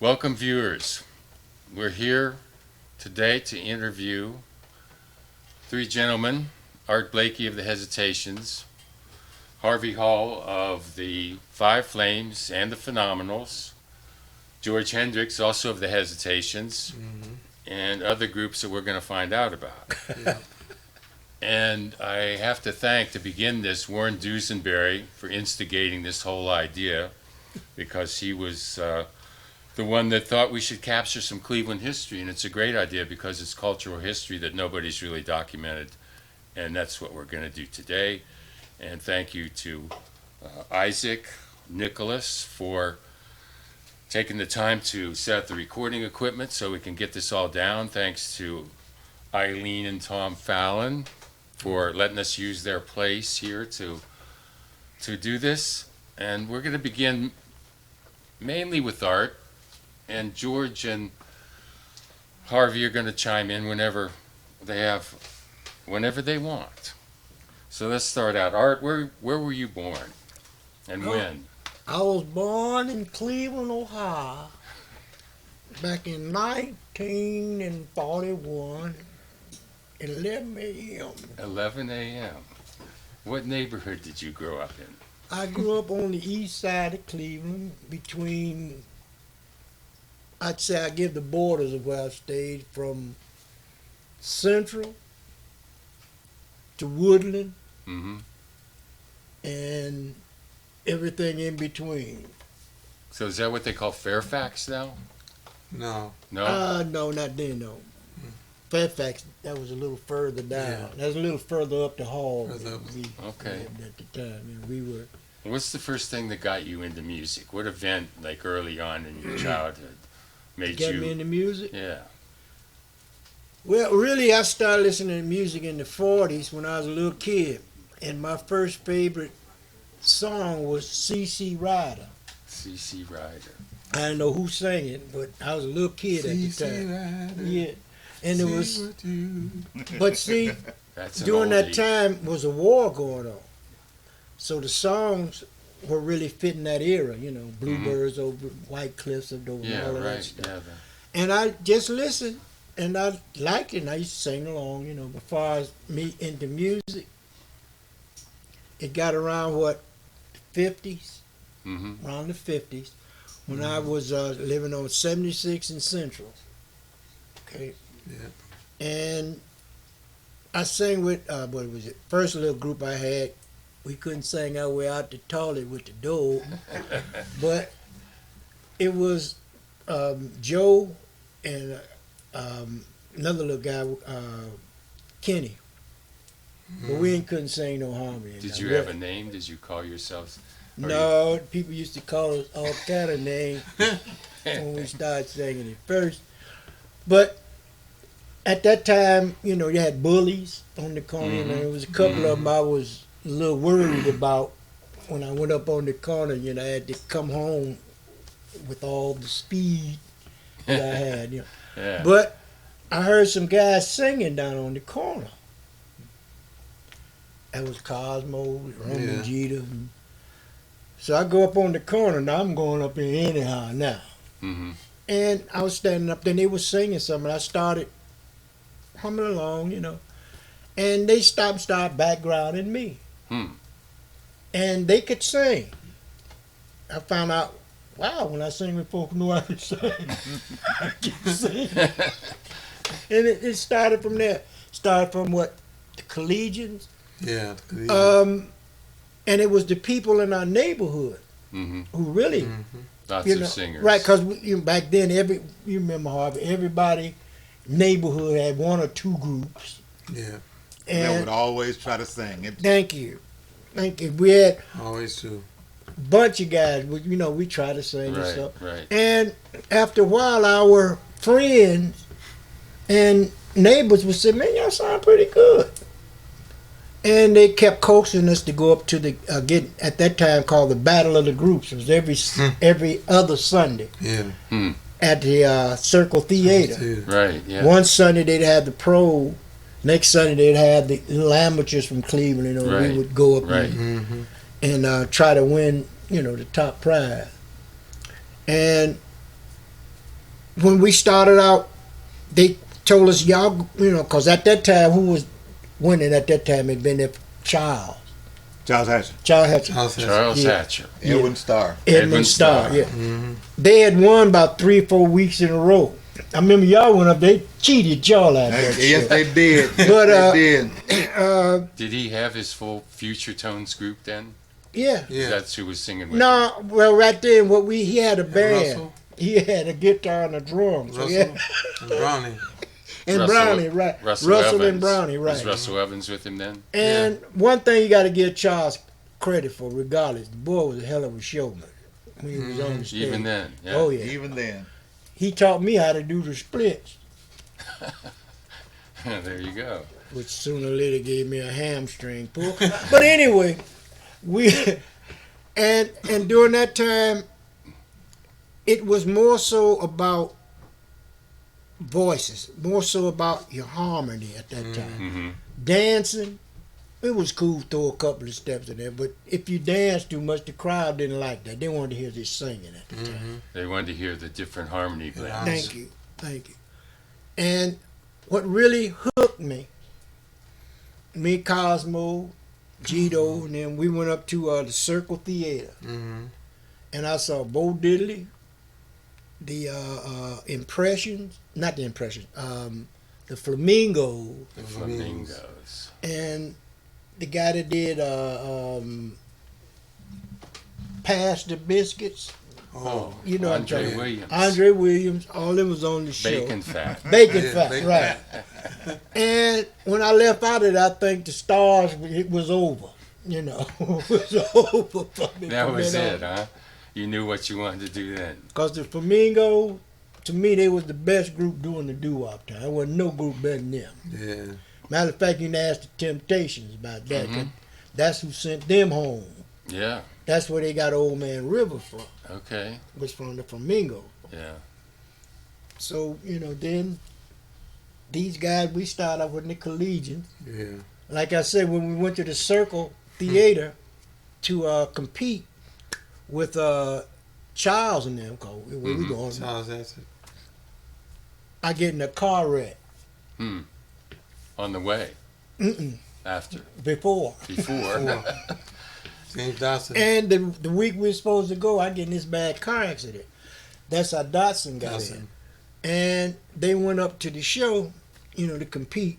Welcome, viewers. We're here today to interview three gentlemen: Art Blakey of the Hesitations, Harvey Hall of the Five Flames and the Phenomenals, George Hendricks, also of the Hesitations, and other groups that we're going to find out about. Yeah. And I have to thank, to begin this, Warren Duesenberry for instigating this whole idea, because he was the one that thought we should capture some Cleveland history, and it's a great idea because it's cultural history that nobody's really documented, and that's what we're going to do today. And thank you to Isaac, Nicholas, for taking the time to set up the recording equipment so we can get this all down. Thanks to Eileen and Tom Fallon for letting us use their place here to do this. And we're going to begin mainly with Art, and George and Harvey are going to chime in whenever they want. So let's start out. Art, where were you born and when? I was born in Cleveland, Ohio, back in 1941, 11 a.m. 11 a.m. What neighborhood did you grow up in? I grew up on the east side of Cleveland, between, I'd say I give the borders of where I stayed, from Central to Woodland Mm-hmm. and everything in between. So is that what they call Fairfax now? No. No? No, not then, no. Fairfax, that was a little further down. Yeah. That was a little further up the hall. Further up. We Okay. lived at the time, and we were. What's the first thing that got you into music? What event, like early on in your childhood, made Got you? me into music. Yeah. Well, really, I started listening to music in the 40s when I was a little kid. And my first favorite song was C.C. Rider. C.C. Rider. I didn't know who sang it, but I was a little kid at the time. Yeah. And it was, but see, That's an during that oldie. time was a war going on. So the songs were really fitting that era, Bluebirds over White Cliffs over Mm-hmm. Yeah, all of that right. stuff. Yeah. And I just listened, and I liked it, and I used to sing along, But far as me into music, it got around, 50s? Mm-hmm. Around the 50s, when I was living on 76 and Central. Okay? Yeah. And I sang with, what was it? First little group I had, we couldn't sing our way out the toilet with the door, but it was Joe and another little guy, Kenny. But we couldn't sing no harmony. Did you have a name? Did you call yourselves? No, people used to call us all kind of names when we started singing it first. But at that time, you had bullies on the corner, and there was a couple of them I was a little worried about when I went up on the corner. I had to come home with all the speed that I had. Yeah. But I heard some guys singing down on the corner. That was Cosmo, Roman Jeter. So I go up on the corner. Now I'm going up in anyhow now. Mm-hmm. And I was standing up there, and they were singing something. I started humming along, And they started backgrounding me. Hmm. And they could sing. I found out, wow, when I sing with folk who knew I could sing. I could sing. And it started from there. Started from the Collegians. Yeah. And it was the people in our neighborhood Mm-hmm. who really, Lots you of know, singers. right? Because back then, you remember Harvey, everybody neighborhood had one or two groups. Yeah. They would And always try to sing it. thank you. We had Always do. a bunch of guys. We tried to sing and Right. stuff. Right. And after a while, our friends and neighbors would say, "Man, y'all sound pretty good." And they kept coaxing us to go up to the at that time called the Battle of the Groups. It was every other Sunday Yeah. at the Circle Theater. Right. Yeah. One Sunday they'd have the pro, next Sunday they'd have the little amateurs from Cleveland. Right. We would go up Right. and try to win, the top prize. And when we started out, they told us, y'all, because at that time, who was winning at that time had been that Charles Hatcher, Hatcher. Charles Yeah. Hatcher. Edwin Starr. Edmund Starr, Starr. yeah. Mm-hmm. They had won about 3 or 4 weeks in a row. I remember y'all went up, they cheated y'all out that Yes, show. they did. But, they did. Did he have his full Future Tones group then? Yeah. Yeah. That's who was singing with him. No, well, right then, he had a band. Russell, He had a guitar and a drum. So Russell, yeah. and Brownie. And Russell- Brownie, right. Russell and Evans. Brownie, Was right. Russell Evans with him then? And one thing you got to give Charles credit for, regardless, the boy was a hell of a showman when he was on the stage. Even then, yeah. Oh, yeah. Even then. He taught me how to do the splits, There you go. which sooner or later gave me a hamstring pull. But anyway, and during that time, it was more so about voices, more so about your harmony at that time. hmm Dancing, it was cool to throw a couple of steps in there, but if you danced too much, the crowd didn't like that. They wanted to hear this singing at the time. Mm-hmm. They wanted to hear the different harmony blends. Thank you. And what really hooked me, Cosmo, Gito, and then we went up to the Circle Theater, Mm-hmm. and I saw Bo Diddley, the the Flamingo, The Flamingos. and the guy that did Pass the Biscuits. Oh, You know what I'm Andre talking about. Williams. Andre Williams, all them was on the show. Bacon fat. Bacon Yeah, Fat, Bacon right. And when I left out of it, I think the stars, it was over. It was over for me. That from was then it, huh? You knew what you wanted to do then. Because the Flamingo, to me, they was the best group doing the doo-wop time. There wasn't no group better than them. yeah. Matter of fact, you can ask the Temptations about that. 'cause Mhm. That's who sent them home. Yeah. That's where they got Old Man River from, Okay. was from the Flamingo. Yeah. So, then these guys, we started off with the Collegians. Yeah. Like I said, when we went to the Circle Theater to compete with Charles and them, cause where we Mhm. going? Charles Hatcher. I get in a car wreck. On the way. Mm-mm, After. before. Before. James Dawson. And the week we were supposed to go, I get in this bad car accident. That's how Dotson got Dawson. in. And they went up to the show, to compete.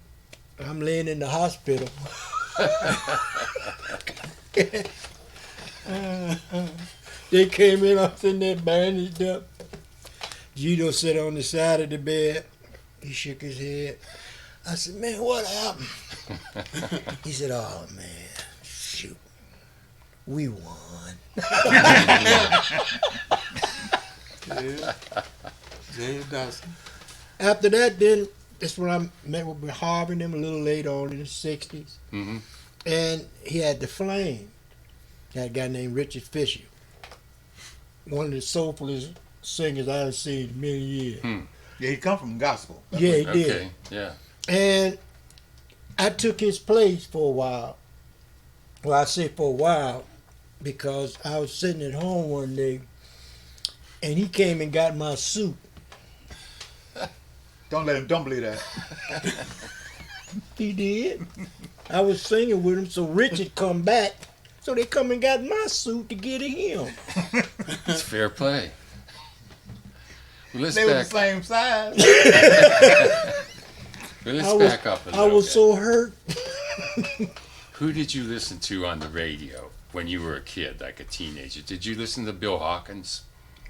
I'm laying in the hospital. They came in, I'm sitting there bandaged up. Gito sat on the side of the bed. He shook his head. I said, man, what happened? He said, oh, man, shoot. We won. Yeah. James Dawson. After that, then, that's when I met with Harvey and them a little later on in the 60s. hmm And he had the Flame. He had a guy named Richard Fisher. One of the soulfulest singers I've seen in many years. Yeah, he come from gospel. Yeah, he did. Okay. Yeah. And I took his place for a while. Well, I say for a while because I was sitting at home one day and he came and got my suit. Don't believe that. He did. I was singing with him, so Richard come back. So they come and got my suit to get to him. It's fair play. Well, let's They were the back. same size. Well, let's I was- back up a I little was bit. so hurt. Who did you listen to on the radio when you were a kid, like a teenager? Did you listen to Bill Hawkins?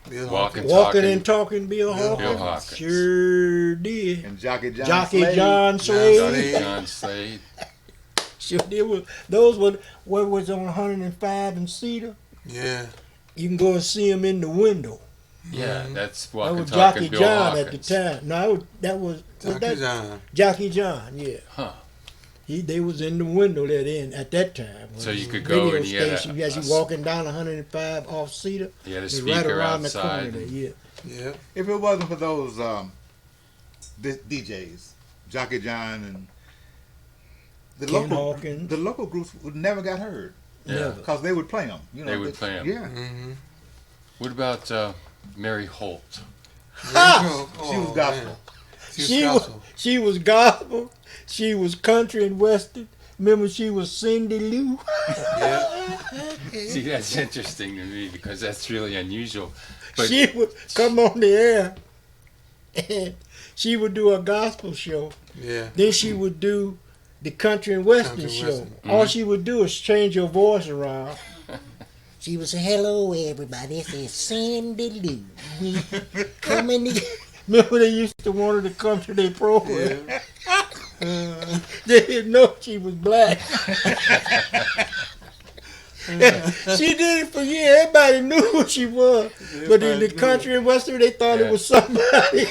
Bill Walking, Walking talking. and talking Bill Hawkins. Bill Hawkins. Sure did. And Jockey John Jockey Slade. John Slade. Slade. John Slade. Sure did. Those were what was on 105 and Cedar. Yeah. You can go and see him in the window. Yeah, that's That Walking, was talking Jockey Bill John Hawkins. at the time. No, that was Jockey that, John. Jockey John. Yeah. Huh. They was in the window there then at that time. So you could Radio go and he had station, a- as you walking down 105 off Cedar. He had a it's speaker right around outside. the corner there. Yeah. Yeah. If it wasn't for those DJs, Jockey John and Ken Hawkins. the local groups would never got heard Yeah. Never. because they would play them. They would play 'em. Yeah. Mm-hmm. What about Mary Holt? There you go. She was Oh, gospel. man. She was, she was gospel. She was country and western. Remember, she was Cindy Lou. Yeah. See, that's interesting to me because that's really unusual. But She would come on the air, and she would do a gospel show. Yeah. Then she would do the country and western Country show. western. All she would do is change her voice around. She would say, "Hello, everybody. This is Cindy Lou. Coming in." Remember, they used to want her to come to their program. Yeah. They didn't know she was black. She did it for years. Everybody knew who she was. But in the Everybody country and western, they thought Yeah. it was somebody.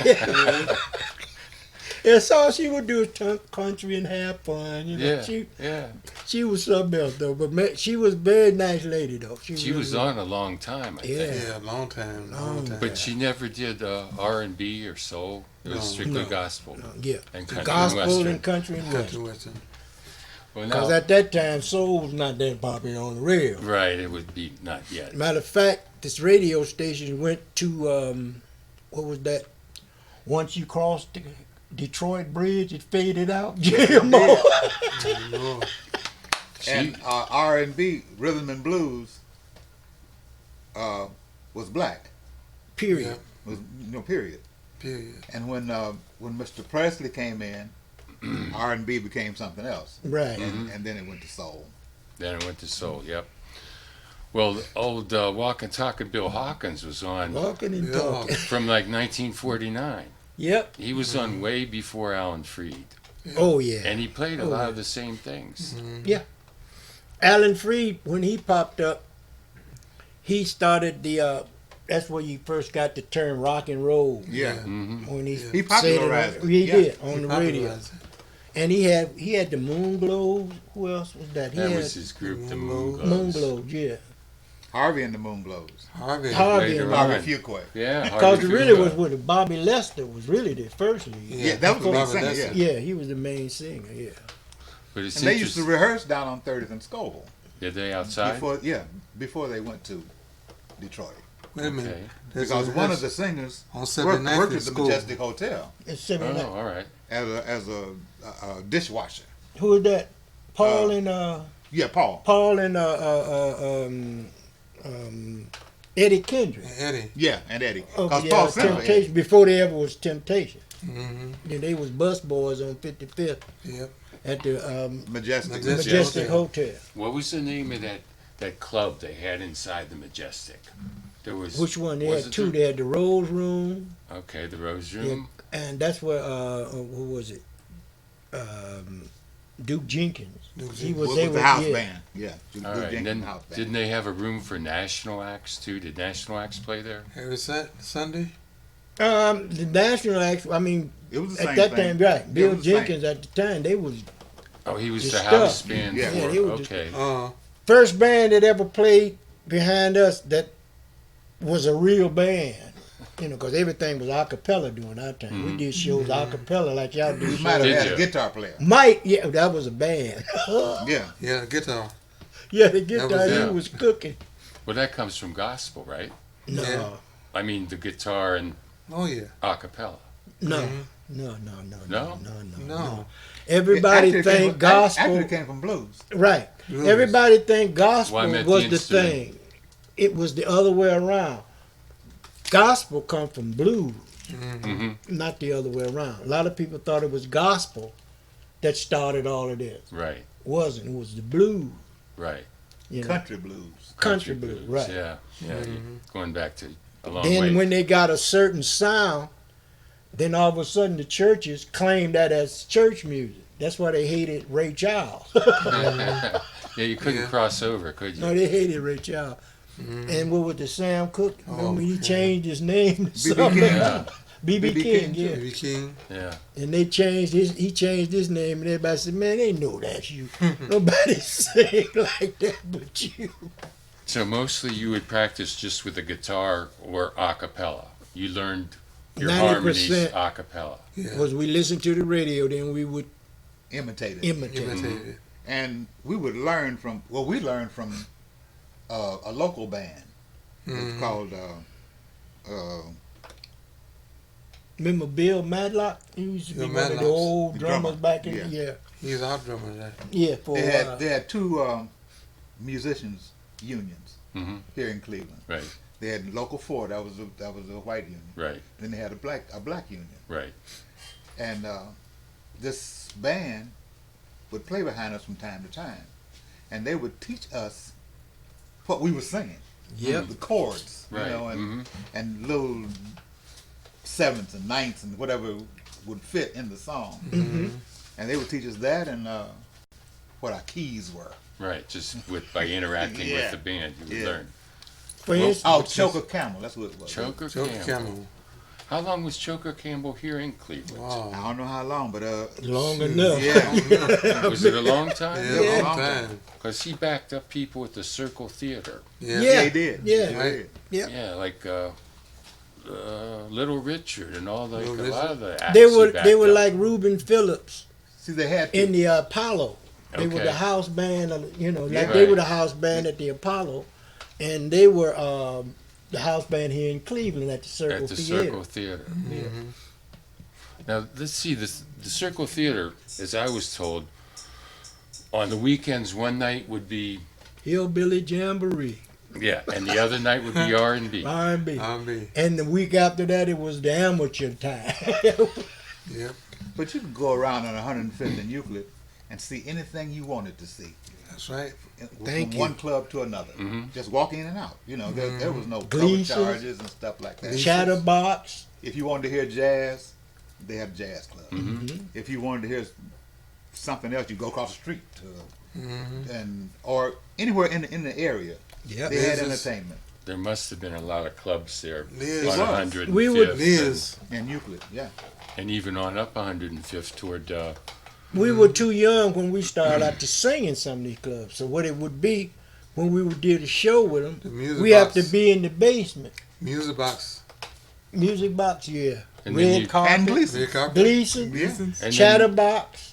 That's all she would do is talk country and have fun. You know, yeah, she was something else though. But she was a very nice lady though. she really was on a long time, I Yeah. think. Yeah, long time. But she never did R&B or soul. It was No. strictly No. gospel Yeah, and country and gospel western. and country and Country western. western. Well, Because now, at that time, soul was not that popular on the radio. right, it would be not yet. Matter of fact, this radio station went to what was that? Once you crossed the Detroit Bridge, it faded out. GMO. Lord. And R&B, rhythm and blues, was black. Period. Was period. Period. And when Mr. Presley came in, R&B became something else, Right. and then it went to soul. Then it went to soul, yep. Well, the old Walking Talking Bill Hawkins was on Walking and Yeah. talking. from like 1949. Yep. He was on way before Alan Freed. Oh yeah. And he played a Oh, lot yeah. of the same things. Alan Freed, when he popped up, he started the. That's where you first got the term rock and roll. Yeah, Hmm When he, He said it popularized on- it, He yeah. did on the radio. Popularized it. And he had the Moon Globes. Who else was that? He That had was his group, the Moon Moon Moon Globes. Globes. Yeah. Harvey and the Moon Globes. Harvey. Harvey Later and on. Harvey Fuqua. Yeah, Because Harvey it really Fuqua. was with Bobby Lester was really the first lead. Yeah, that was the lead Robert singer. Lester. Yeah. Yeah, he was the main singer. Yeah. But it's And they used to interesting. rehearse down on 30th and Scoville Did they outside? before they went to Detroit. Wait a minute. Okay. There's Because a one of rehearsal the singers on worked 79th at the school. Majestic Hotel It's Oh, 79. all right. as a dishwasher. Who is that? Paul and Yeah, Paul. Eddie Kendrick. Eddie. Yeah, and Eddie. Oh, Because yeah, Paul sent for Eddie. Temptation before they ever was Temptation. Mm-hmm. Then they was bus boys on 55th Yep. at the Majestic. Majestic. Majestic Hotel. What was the name of that club they had inside the Majestic? There was. Which one? They was had it two. the- They had the Rose Room, Okay, the Rose Room. and that's where who was it? Duke Jenkins. Duke He Jenkins. was With there the with house yeah. band. Yeah. Duke All right, and Jenkins then house band. didn't they have a room for national acts too? Did national acts play there? Every Sunday. The national act. I mean, It was the at same that thing. time, right? Bill was the same. Jenkins at the time, they was Oh, he was The the stuff. house band. Yeah. for- Yeah, they were just- okay. first band that ever played behind us that was a real band. You know, because everything was a cappella during our time. We did shows a cappella like y'all do. We shows. might have Did had you? a guitar player. Might, yeah, that was a band. Yeah. Yeah, guitar. Yeah, the guitar was- he yeah. was cooking. Well, that comes from gospel, right? No, Yeah. I mean, the guitar and Oh yeah. a cappella. no, Mhm. no, No? No. Everybody Actually, it came think from- gospel, Actually, it came from blues. right? Blues. Everybody think gospel Well, I meant was the the instrument. thing. It was the other way around. Gospel come from blues, Hmm not the other way around. A lot of people thought it was gospel that started all of this. Right, Wasn't. It was the blues. right. You know, Country blues. country blues, right? Yeah, yeah. Going back to a long Then way. when they got a certain sound, then all of a sudden the churches claimed that as church music. That's why they hated Ray Charles. yeah, you couldn't Yeah. cross over, could you? No, they hated Ray Charles. And what was the Sam Cooke? Remember, he yeah. changed his name to B.B. something. King. Yeah, B.B. B.B. King, King, yeah. B.B. King. yeah. And they changed he changed his name, and everybody said, "Man, they know that's you. Nobody sing like that but you." So mostly you would practice just with the guitar or a cappella. You learned your 90%. harmonies a cappella. Yeah. Was we listened to the radio, then we would Imitated. imitate. Imitated. And we would learn from, we learned from a local band. It's Mhm. called Remember Bill Madlock? He used to be Bill one of the Madlock's old the drummers drummer. back in Yeah. yeah. He's our drummer. That. Yeah, for They a had while. they had two musicians unions Hmm. here in Cleveland. Right, They had Local 4, that was a white union. right, Then they had a black union. right. And this band would play behind us from time to time, and they would teach us what we were singing. Yep. The chords, Right. you know, and Mhm. and little sevenths and ninths and whatever would fit in the song. Mm-hmm. And they would teach us that and what our keys were. Right, just by interacting Yeah. with the band, you would Yeah. learn. For Well, instance, Oh, Choker Camel, that's what it was. Choker Joker Campbell. Camel. How long was Choker Campbell here in Cleveland? I Wow. don't know how long, but long enough. yeah, Was it a long time? Yeah, Yeah. long time. Because he backed up people at the Circle Theater. Yeah. Yeah. they did. Yeah. They Right. did. Yep. Yeah, like Little Richard and all like Little a lot of the acts They he were backed they were up. like Reuben Phillips See, they had to. in the Apollo. They were Okay. the house band, you know, like Yeah. they were Right. the house band at the Apollo, and they were the house band here in Cleveland at the Circle at the Theater. Circle Theater. Now let's see this. The Circle Theater, as I was told, on the weekends one night would be Hillbilly Jamboree, yeah, and the other night would be R&B. R&B, R&B. and the week after that it was the amateur time. Yep. But you could go around on 105th and Euclid and see anything you wanted to see. That's right. Thank from you. one club to another. Mhm. Just walk in and out. You know, there was no cover Gleason's. charges and stuff like that. Chatterbox. If you wanted to hear jazz, they had a jazz club. Mhm. If you wanted to hear something else, you go across the street to, Mm-hmm. and or anywhere in the area. Yep. They had Liz is- entertainment. There must have been a lot of clubs there Liz. on It was. 105th We would- Liz. In Euclid, yeah. and even on up 105th toward We were too young when we started out to sing in some of these clubs. So what it would be when we would do the show with them, The music we have box. to be in the basement. Music box. Music box, yeah. And then Red you- carpet. And Gleason. Red carpet. Gleason. Yeah. and then Chatterbox.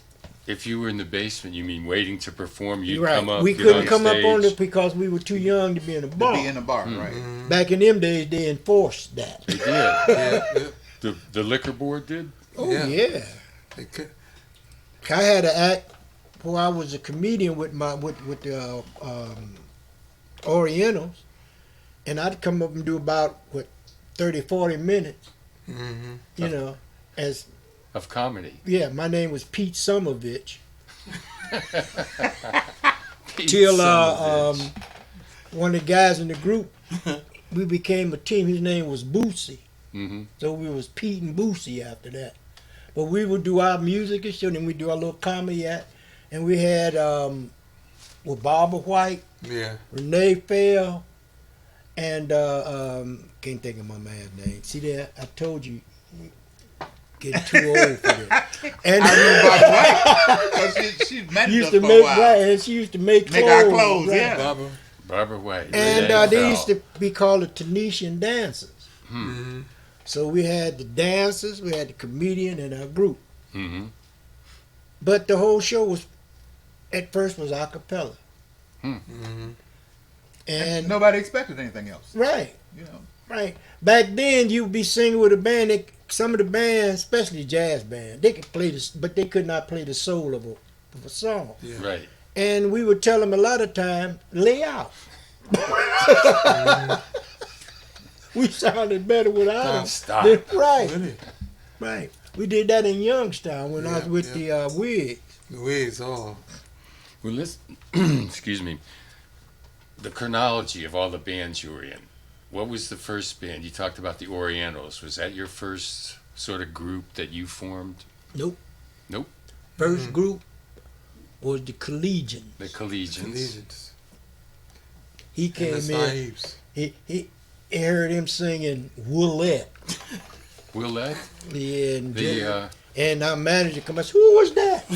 if you were in the basement, you mean waiting to perform, you'd Right. come up. We get couldn't on come up on stage. it because we were too young to be in a To bar. be in the bar, Hmm. right? Back in them days, they enforced that. They did. Yeah. Yeah. The liquor board did. Oh Yeah. yeah. They could- I had an act where I was a comedian with the Orientals, and I'd come up and do about 30-40 minutes. Mhm. You know, as Of comedy. yeah, my name was Pete Somovich. Pete Till Somovich. one of the guys in the group, we became a team. His name was Boosie. Mhm. So we was Pete and Boosie after that. But we would do our music and shit, and we do our little comedy act. And we had with Barbara White, Yeah. Renee Fair, and can't think of my man's name. See that? I told you, getting too old for this. And I remember Barbara White because she managed used us to for make a while. right, and she used to make Make our clothes, clothes, right. yeah. Barbara. Barbara White. And Renee they Fell. used to be called the Tunisian dancers. Mm-hmm. So we had the dancers, we had the comedian, and our group. Mhm. But the whole show was, at first, was a cappella. Mm-hmm. And Nobody expected anything else. right, You know. right. Back then, you'd be singing with a band. Some of the bands, especially jazz band, they could play this, but they could not play the soul of a song. Yeah. Right. And we would tell them a lot of time, lay out. We sounded better without them. Stop. Right, Really? right. We did that in Youngstown when I was Yeah, with the Wigs. The wigs all. Well, let's, excuse me, the chronology of all the bands you were in. What was the first band? You talked about the Orientals. Was that your first sort of group that you formed? Nope. Nope. First group was the Collegians. The Collegians. Collegians. He And came the in. Sahibs. He heard him singing Willette. Willette? Yeah, The and our manager come up, who was that?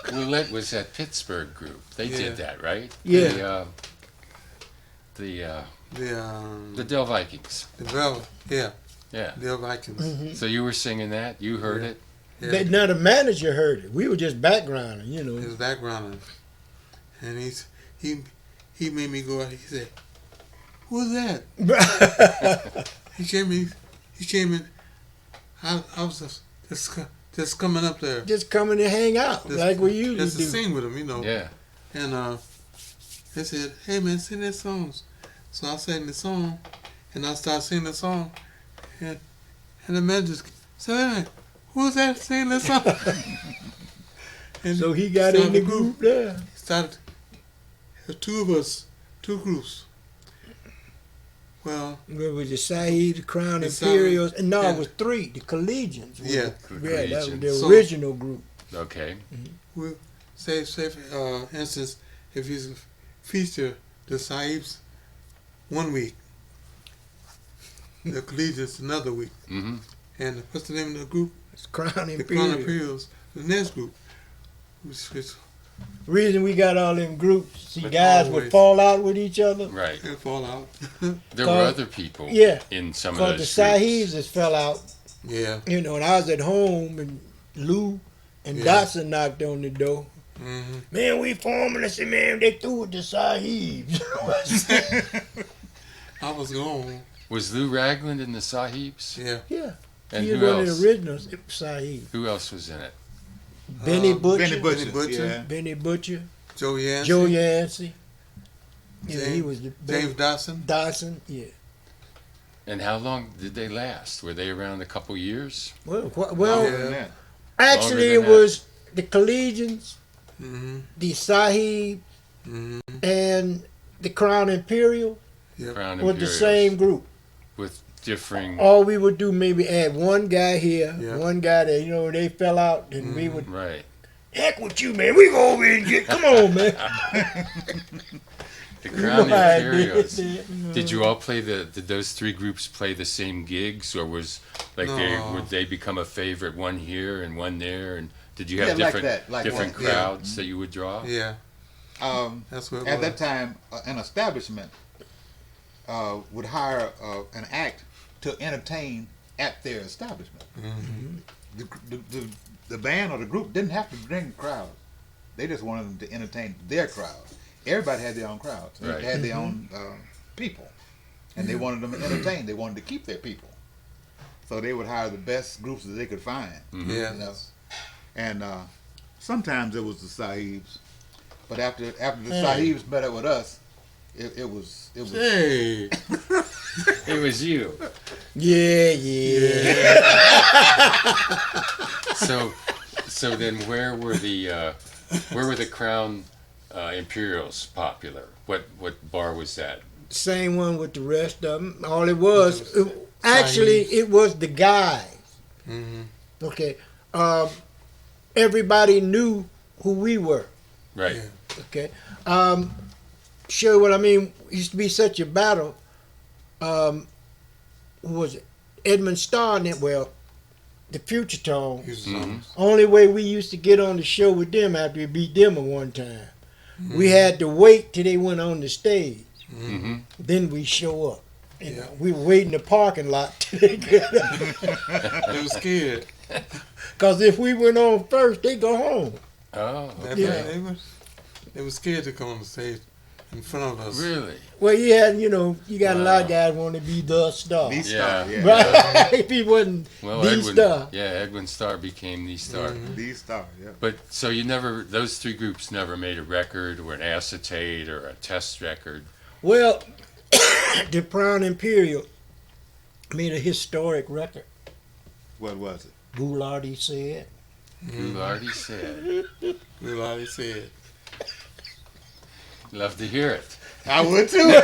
Willette was that Pittsburgh group. They Yeah. did that, right? Yeah. The Del Vikings. The Vel. Yeah. Yeah. The Vikings. Mhm. So you were singing that. You heard Yeah. it. Yeah. But now the manager heard it. We were just backgrounding, you know. His background. And he made me go out. He said, "Who's that?" He came in. I was just coming up there. Just coming to hang out Just- like we usually Just to do. sing with them, you know. Yeah. And they said, "Hey man, sing that songs." So I sang the song, and I started singing the song, and the man just said, "Hey man, who's that singing that song?" And So he got in the group there. started. There's two of us, two groups. Well, It was the Saeed, the Crown The Imperials, and no, yeah. it was three, the Collegians. was Yeah. the- yeah, that was the Collegians. So- original group. Okay. we say for instance, if he's a feature the Sahibs one week, the Collegians another week, Mm-hmm. and what's the name of the group? It's Crown The Crown Imperials. Imperials, the next group, which Reason we got all them groups, see, But guys would always- fall out with each other. Right. and fall out. There were Cause- other people Yeah, in some of Because those the groups. Sahibs just fell out, Yeah. you know, and I was at home, and Lou and Yeah. Dotson knocked on the door. Hmm. Man, we forming. I said, man, they threw it to Sahibs. I was gone. Was Lou Ragland in the Sahibs? Yeah. yeah, And he who was one else? of the originals, Sahib. Who else was in it? Benny Butcher, Benny Butcher. Butcher. Yeah. Benny Butcher, Joe Yancey. Joe Yancey. Yeah, he James- was the James Dawson. Dawson. Yeah. And how long did they last? Were they around a couple years? Well, Longer than that. actually, Longer it than that. was the Collegians, Mm-hmm. the Sahib, Mm-hmm. and the Crown Imperial Crown were the Imperials same group. with differing. All we would do maybe add one guy here, Yeah. one guy there. You know, they fell out, and we would Right. heck with you, man. We go over here and get. Come on, man. The You Crown know how I Imperials. did. Did you all play did those three groups play the same gigs, or was like No. would they become a favorite, one here and one there, and did you Yeah, have like different that, like different that, yeah. crowds that you would draw? Yeah. That's what it At was. that time, an establishment would hire an act to entertain at their establishment. The band or the group didn't have to bring crowds. They just wanted them to entertain their crowd. Everybody had their own crowds. They Right. had their own people. And they wanted them to entertain. They wanted to keep their people. So they would hire the best groups that they could find. Yeah. You know? And sometimes it was the Sahibs. But after the Sahibs met up with us, it was Hey. It was you. Yeah. So then where were the Crown Imperials popular? What bar was that? Same one with the rest of them. All it was, actually, it was the guys. Mm-hmm. Okay. Everybody knew who we were. Right. Yeah. Okay. Sure. What I mean, it used to be such a battle. Who was it? Edmund Starr. Well, the Future Tone. He was Mhm. Only way we used to get on the show with them after we beat them at one time. We had to wait till they went on the stage. Mm-hmm. Then we show up. You Yeah. know, we were waiting in the parking lot till they get up. They were scared. Because if we went on first, they go home. Oh, They, okay. they were scared to come on the stage in front of us. Really? Well, you had, you got a lot of guys want to be the star. the Yeah. star. Yeah. Right? If he wasn't Well, the Edwin. star. Yeah, Edwin Starr became the star. Mm-hmm. The star. Yeah. But so those three groups never made a record or an acetate or a test record. Well, the Crown Imperial made a historic record. What was it? Goulardi said. You already said. We already said. Love to hear it. I would too.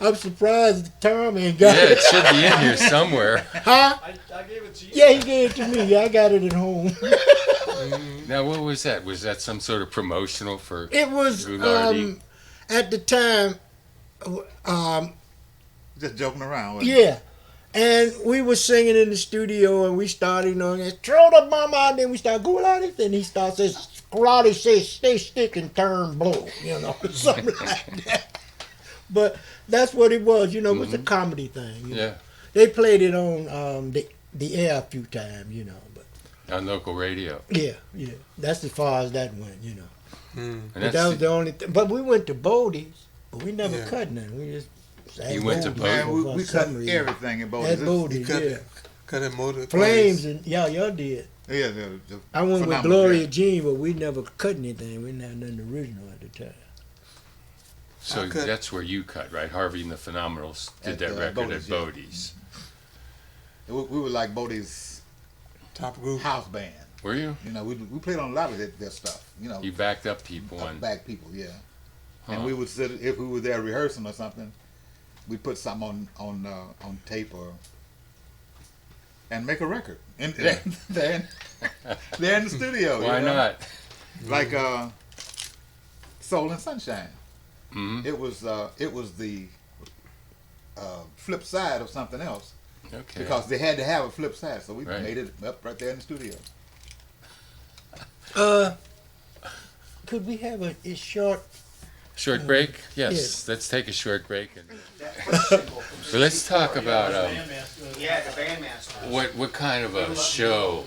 I'm surprised Tom ain't Yeah, got it it. should be in here somewhere. Huh? I gave it to you. Yeah, he gave it to me. Yeah, I got it at home. Now, what was that? Was that some sort of promotional for? It was Goulardi. at the time. Just joking around. Wasn't it? Yeah. And we were singing in the studio, and we started, throw the bomb out, then we started, Goulardi, and he starts, Goulardi says, stay stick and turn blue, something like that. But that's what it was, it was a comedy thing. Yeah, They played it on the air a few times, but on local radio. yeah, that's as far as that went, Mm. And But that was the only thing. But we went to Bodie's, but we never Yeah. cut nothing. We just Bodie's. He went to Man, Bodie. we cut everything in Bodie's. That's It's- Bodie's, cut yeah. it. Cut that motor. Flames and y'all did. Yeah, I went with phenomenal, Gloria yeah. Jean, but we never cut anything. We didn't have nothing original at the time. So I cut- that's where you cut, right? Harvey and the Phenomenals did At, that record Bodie's, at yeah. Bodie's. We were like Bodie's Top group. house band. Were you? You know, we played on a lot of their stuff. You know, You backed up people and back people, yeah. Huh. And we would sit if we were there rehearsing or something. We put something on tape or and make a record. And they're in the studio. why you know? not? Like Soul and Sunshine. hmm It was the flip side of something else Okay. because they had to have a flip side, so we Right. made it up right there in the studio. Could we have a short? Short break? Yes. yes. Let's take a short break. So let's talk about Yeah, the bandmaster. what kind of a show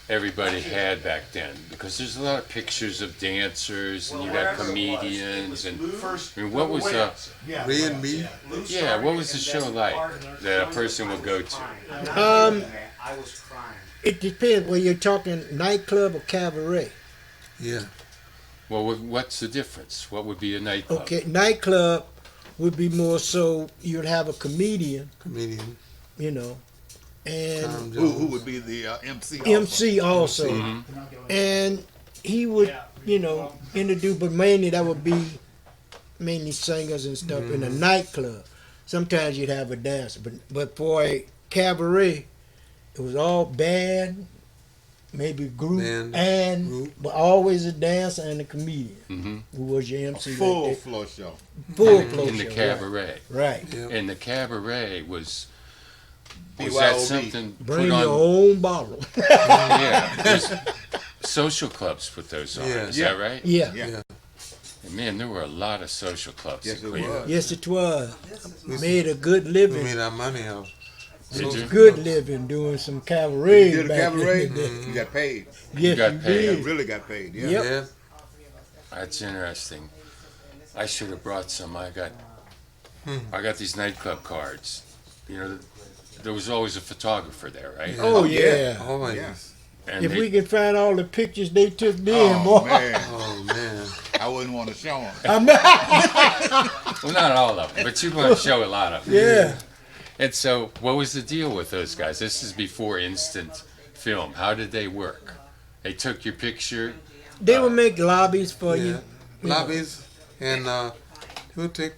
everybody had back then, because there's a lot of pictures of dancers and you got comedians and I mean, what was Ray and me. what was the show like that a person would go to? I was crying. It depends. Whether you're talking nightclub or cabaret. Yeah. Well, what's the difference? What would be a nightclub? Okay, nightclub would be more so you'd have a comedian, Comedian. you know, and Tom Who Jones. would be the MC? Also? MC also, Mhm. and he would, you know, introduce, but mainly that would be mainly singers and stuff in a nightclub. Sometimes you'd have a dancer, but for a cabaret, it was all band, maybe group, Band, and group. but always a dancer and a comedian hmm who was your MC. Full like floor show. that. Full flow In the show, cabaret. right? Yeah. And the cabaret was that BYOB. something Bring put on? your own bottle. Yeah, there's social clubs put those on. Yeah. Is Yeah. that right? Yeah. Yeah. And man, there were a lot of social clubs Yes, in it Cleveland. was. Yes, it was. We Made a good We living. made our money off. Did you? Good living doing some cabaret. You did a back in cabaret, the day. you got paid. Yes, got you paid. You did. really got paid. Yeah. Yep. Yeah. That's interesting. I should have brought some. I got these nightclub cards. You know, there was always a photographer there, right? Yeah. Oh yeah. yeah. Always. Yeah. And If they- we can find all the pictures they took then, Oh boy. man, Oh man. I wouldn't want to show them. well, not all of them, but you're going to show a lot of them. Yeah. And so, what was the deal with those guys? This is before instant film. How did they work? They took your picture. They would make lobbies for Yeah. you. Lobbies and he'll take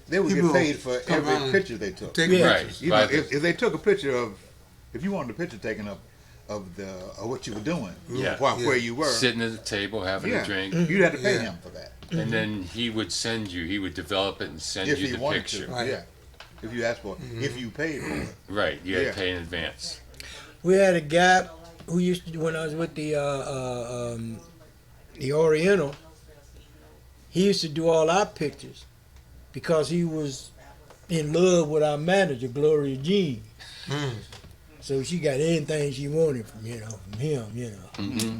They would People get paid for come every around picture they took. take Yeah. Right. pictures. You know, by the- if they took a picture of, if you wanted a picture taken of what you were doing, Yeah. where you were, sitting at the table having yeah, a drink, you'd have to pay Yeah. him for that and then he would send you. He would develop it and send if you he the wanted picture. to. Right. Yeah, if you asked for it, if you paid for it. Right. You had Yeah. to pay in advance. We had a guy who used to, when I was with the Oriental, he used to do all our pictures because he was in love with our manager, Gloria Jean. Mm. So she got anything she wanted from him, hmm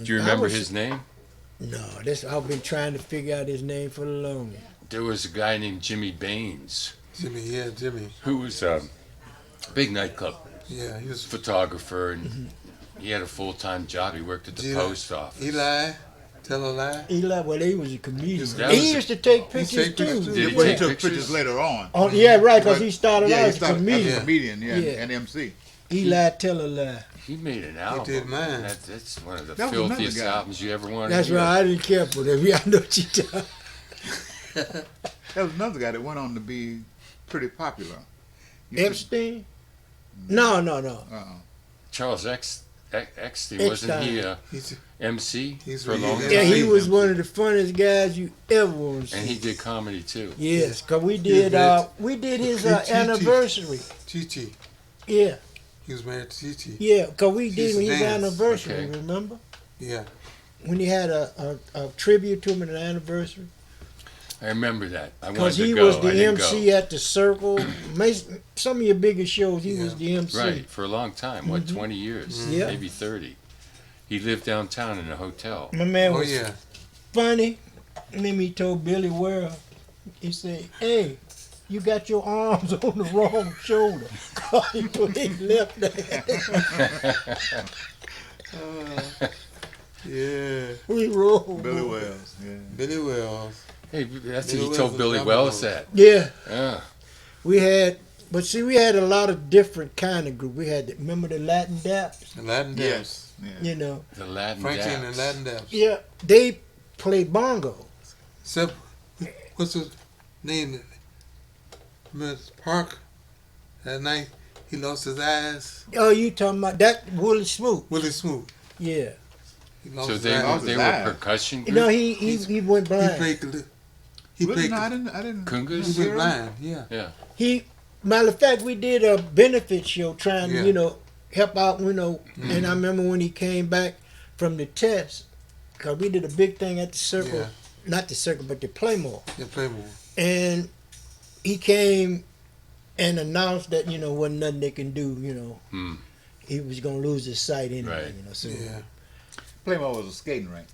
Do you I remember was- his name? No, I've been trying to figure out his name for the longest. There was a guy named Jimmy Baines Jimmy, yeah, Jimmy. who was a big nightclub Yeah, he was photographer, and he had a full-time job. He worked at the Eli- post office. Eli. Tell a lie. Eli, well, he was a comedian. That He was used to take He pictures take pictures too. too. Did he But he take took pictures? pictures later on. Oh, yeah, right, because But- he started Yeah, out he as a started as comedian. a comedian, yeah, Yeah. and MC. Eli Tell a Lie. He made an album. did mine. That's one of the That was another filthiest guy. albums you ever wanted That's to hear. right, I didn't care for them. Yeah, I know what you're talking. There was another guy that went on to be pretty popular. You should- Epstein? No. uh-uh. Charles Eckstein, wasn't he a He's MC He's for a really long good. time? Yeah, he MC. was one of the funniest guys you ever want to see. And he did comedy too. Yes, cause we He did his Chi-Chi. anniversary. Chi-Chi. Yeah, He was married to Chi-Chi. yeah, cause we did He's his dance. anniversary. Okay. Remember Yeah. when he had a tribute to him at an anniversary? I remember that. I wanted Cause to he go. was I the didn't MC go. at the Circle. Some of your biggest shows, he was the MC. Right, for a long time. What, 20 years? Mm-hmm. Yeah. Maybe 30. He lived downtown in a hotel. My man Oh was yeah. funny. And then he told Billy Ware, he said, "Hey, you got your arms on the wrong shoulder. Cause he put his left hand. Yeah. We rolled. Billy Wells. Yeah. Billy Wells. Hey, that's Billy what he told Wells Billy was Wells number that. Yeah, Yeah. we had, but see, we had a lot of different kind of group. We had, remember the Latin Daps? And Latin Daps. Yes. Yeah. You know, The Latin Franklin Daps. and Latin Daps. yeah, they play bongo. Except, what's his name? Miss Park. That night, he lost his eyes. Oh, you talking about that Willie Smoot? Willie Smoot. Yeah. He lost So his they eyes. they Live. were percussion You group? know, he went He blind. played. He Really? played. No, I didn't. Kungas? He went blind. Yeah. He, matter of fact, we did a benefit show trying to, Yeah. you know, help out, you know. And I remember when he came back from the test, because we did a big thing at the circle, Yeah. not the circle, but the Playmore. Yeah. Play more. And he came and announced that, you know, wasn't nothing they can do, you know. Hmm. He was going to lose his sight anyway, Right. you know. So Yeah. Playmore was a skating rink.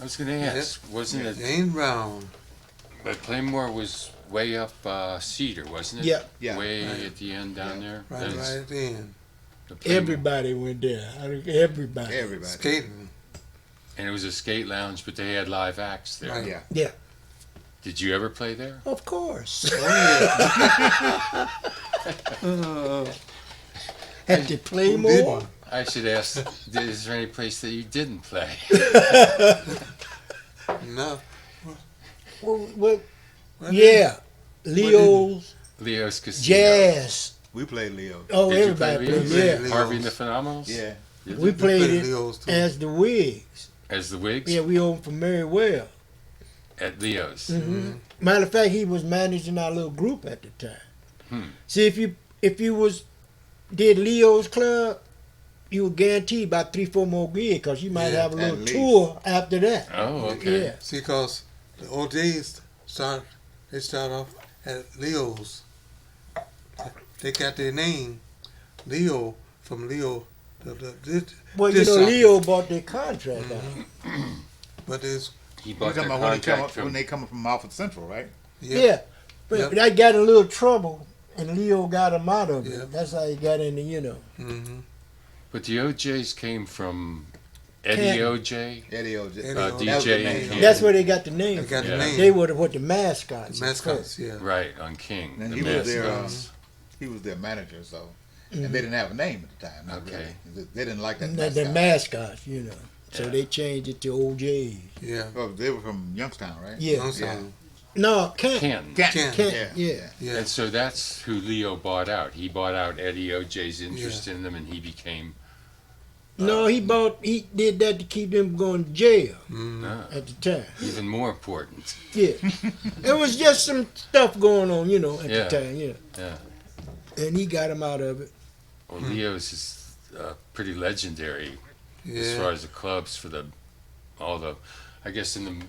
I was going to ask, wasn't it? James Brown. But Playmore was way up Cedar, wasn't it? Yeah. Yeah. Way Right. at the end down there. Right. That's Right at the end. the Playmore. Everybody went there. Everybody. Everybody. Skating. And it was a skate lounge, but they had live acts there. Right. Yeah. Yeah. Did you ever play there? Of course. Oh At the Playmore. didn't? I should ask, is there any place that you didn't play? yeah. No. Well, yeah. Leo's, Leo's Casino. Jazz. We played Leo. Oh, Did you play everybody played. Leo's? Yeah. Harvey and the Phenomenals? Yeah. Did We you? played it Leo's too. as the Wigs. As the Wigs? Yeah, we owned for Mary Well. At Leo's. Mm-hmm. Matter of fact, he was managing our little group at the time. Hmm. See, if you did Leo's Club, you were guaranteed about 3-4 more gigs because you might Yeah, have a at little least. tour after that. Oh, okay. Yeah. See, cause the OJs start off at Leo's. They got their name, Leo, from Leo. Well, you This know, song. Leo bought their contract out. But there's He We're bought their talking about when they come contract up, from... when they come up from Alfred Central, right? Yeah. But Yep. that got in a little trouble, and Leo got him out of it. Yep. That's how he got into, you know. hmm But the OJs came from Eddie Canton. OJ? Eddie O.J. Eddie Uh, O.J. DJ That was the and name. Canton. That's where they got the name They got from. Yeah. the name. They were what the mascots. The mascots, yeah. Right, on King. And the he was their mascots. he was their manager, so Mm-hmm. and they didn't have a name at the time. Not Okay. really. They didn't like that. The mascot. mascots, you know. So Yeah. they changed it to OJ. Yeah. Oh, they were from Youngstown, right? Yeah. Youngstown. No, Kent. Canton. Canton. Kent, Yeah. yeah. Yeah. And so that's who Leo bought out. He bought out Eddie OJ's interest in them, and he became... No, he did that to keep them going to jail Mm. at the time. even more important. Yeah. It was just some stuff going on, you know, at Yeah. the time, yeah. Yeah. And he got him out of it. Well, Leo's is pretty legendary as Yeah. far as the clubs for all the... I guess when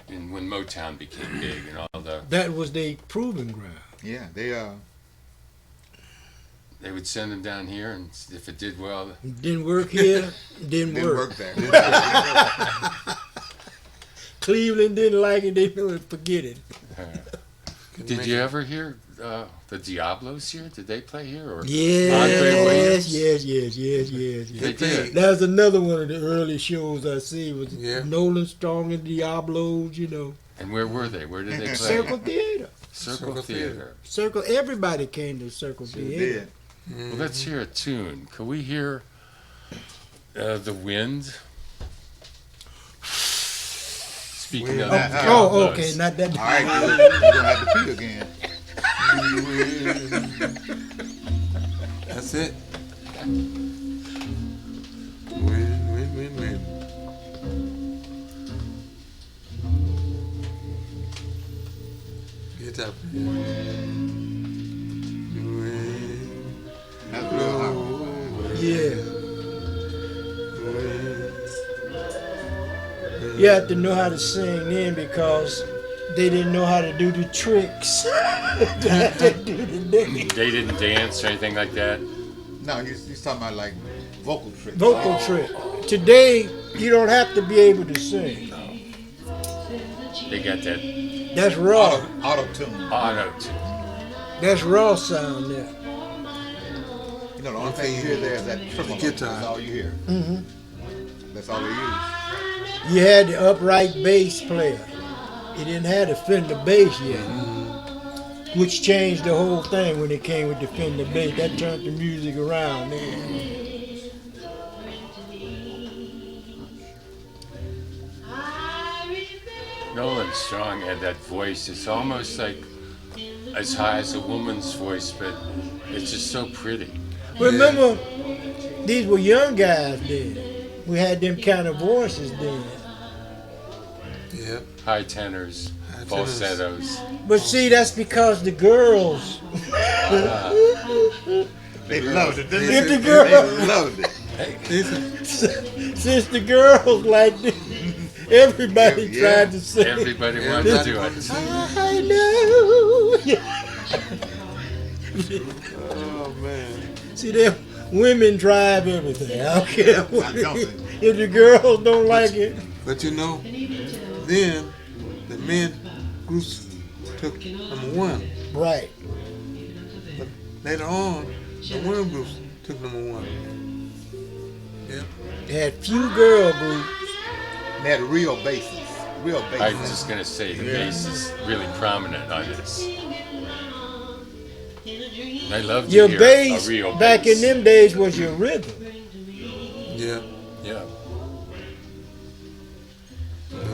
Motown became big and all the... That was their proving ground. Yeah, They would send them down here, and if it did well... Didn't work here, didn't didn't work. work there. Cleveland didn't like it, they would forget it. Did you ever hear the Diablos here? Did they play here? Or Andre Yes, Williams? yes. They did. That was another one of the early shows I see was Yeah. Nolan Strong and Diablos, you know. And where were they? Where did they play? Circle Theater. Circle Circle Theater. Circle, everybody came to Circle Sure Theater. did. Well, let's hear a tune. Could we hear The Wind? Speaking of Oh, Diablos. okay, not that. All right, you're gonna have to pee again. That's it. Win. Get up. That's real hot. Yeah. You have to know how to sing then because they didn't know how to do the tricks. They do the dance. They didn't dance or anything like that? No, he's talking about like vocal tricks. Vocal trick. Today, you don't have to be able to sing. They got that That's raw. Auto tune. auto tune. That's raw sound there. You know, the only thing you hear there is that tremolo. guitar. That's all you hear. That's all they use. You had the upright bass player. You didn't have the Fender bass yet, which changed the whole thing when it came with the Fender bass. That turned the music around, man. Nolan Strong had that voice. It's almost like as high as a woman's voice, but it's just so pretty. Remember, these were young guys then. We had them kind of voices then. Yeah. High tenors, High tenors. falsettos. But see, that's because the girls. They loved it, didn't If they? the girl, They loved it. since the girls liked it, everybody Yeah. tried to sing. Everybody Yeah, wanted to that- do it. I know. Oh man. See, them women drive everything. I don't care what it don't is. they? If the girls don't like it, But you know, then the men groups took number one. right. But later on, the women groups took number one. Yeah. They had few girl groups. They had real basses. Real I was basses. just gonna say the bass is really prominent on this. I love to Your hear bass a real back bass. in them days was your rhythm. Yeah. Yeah.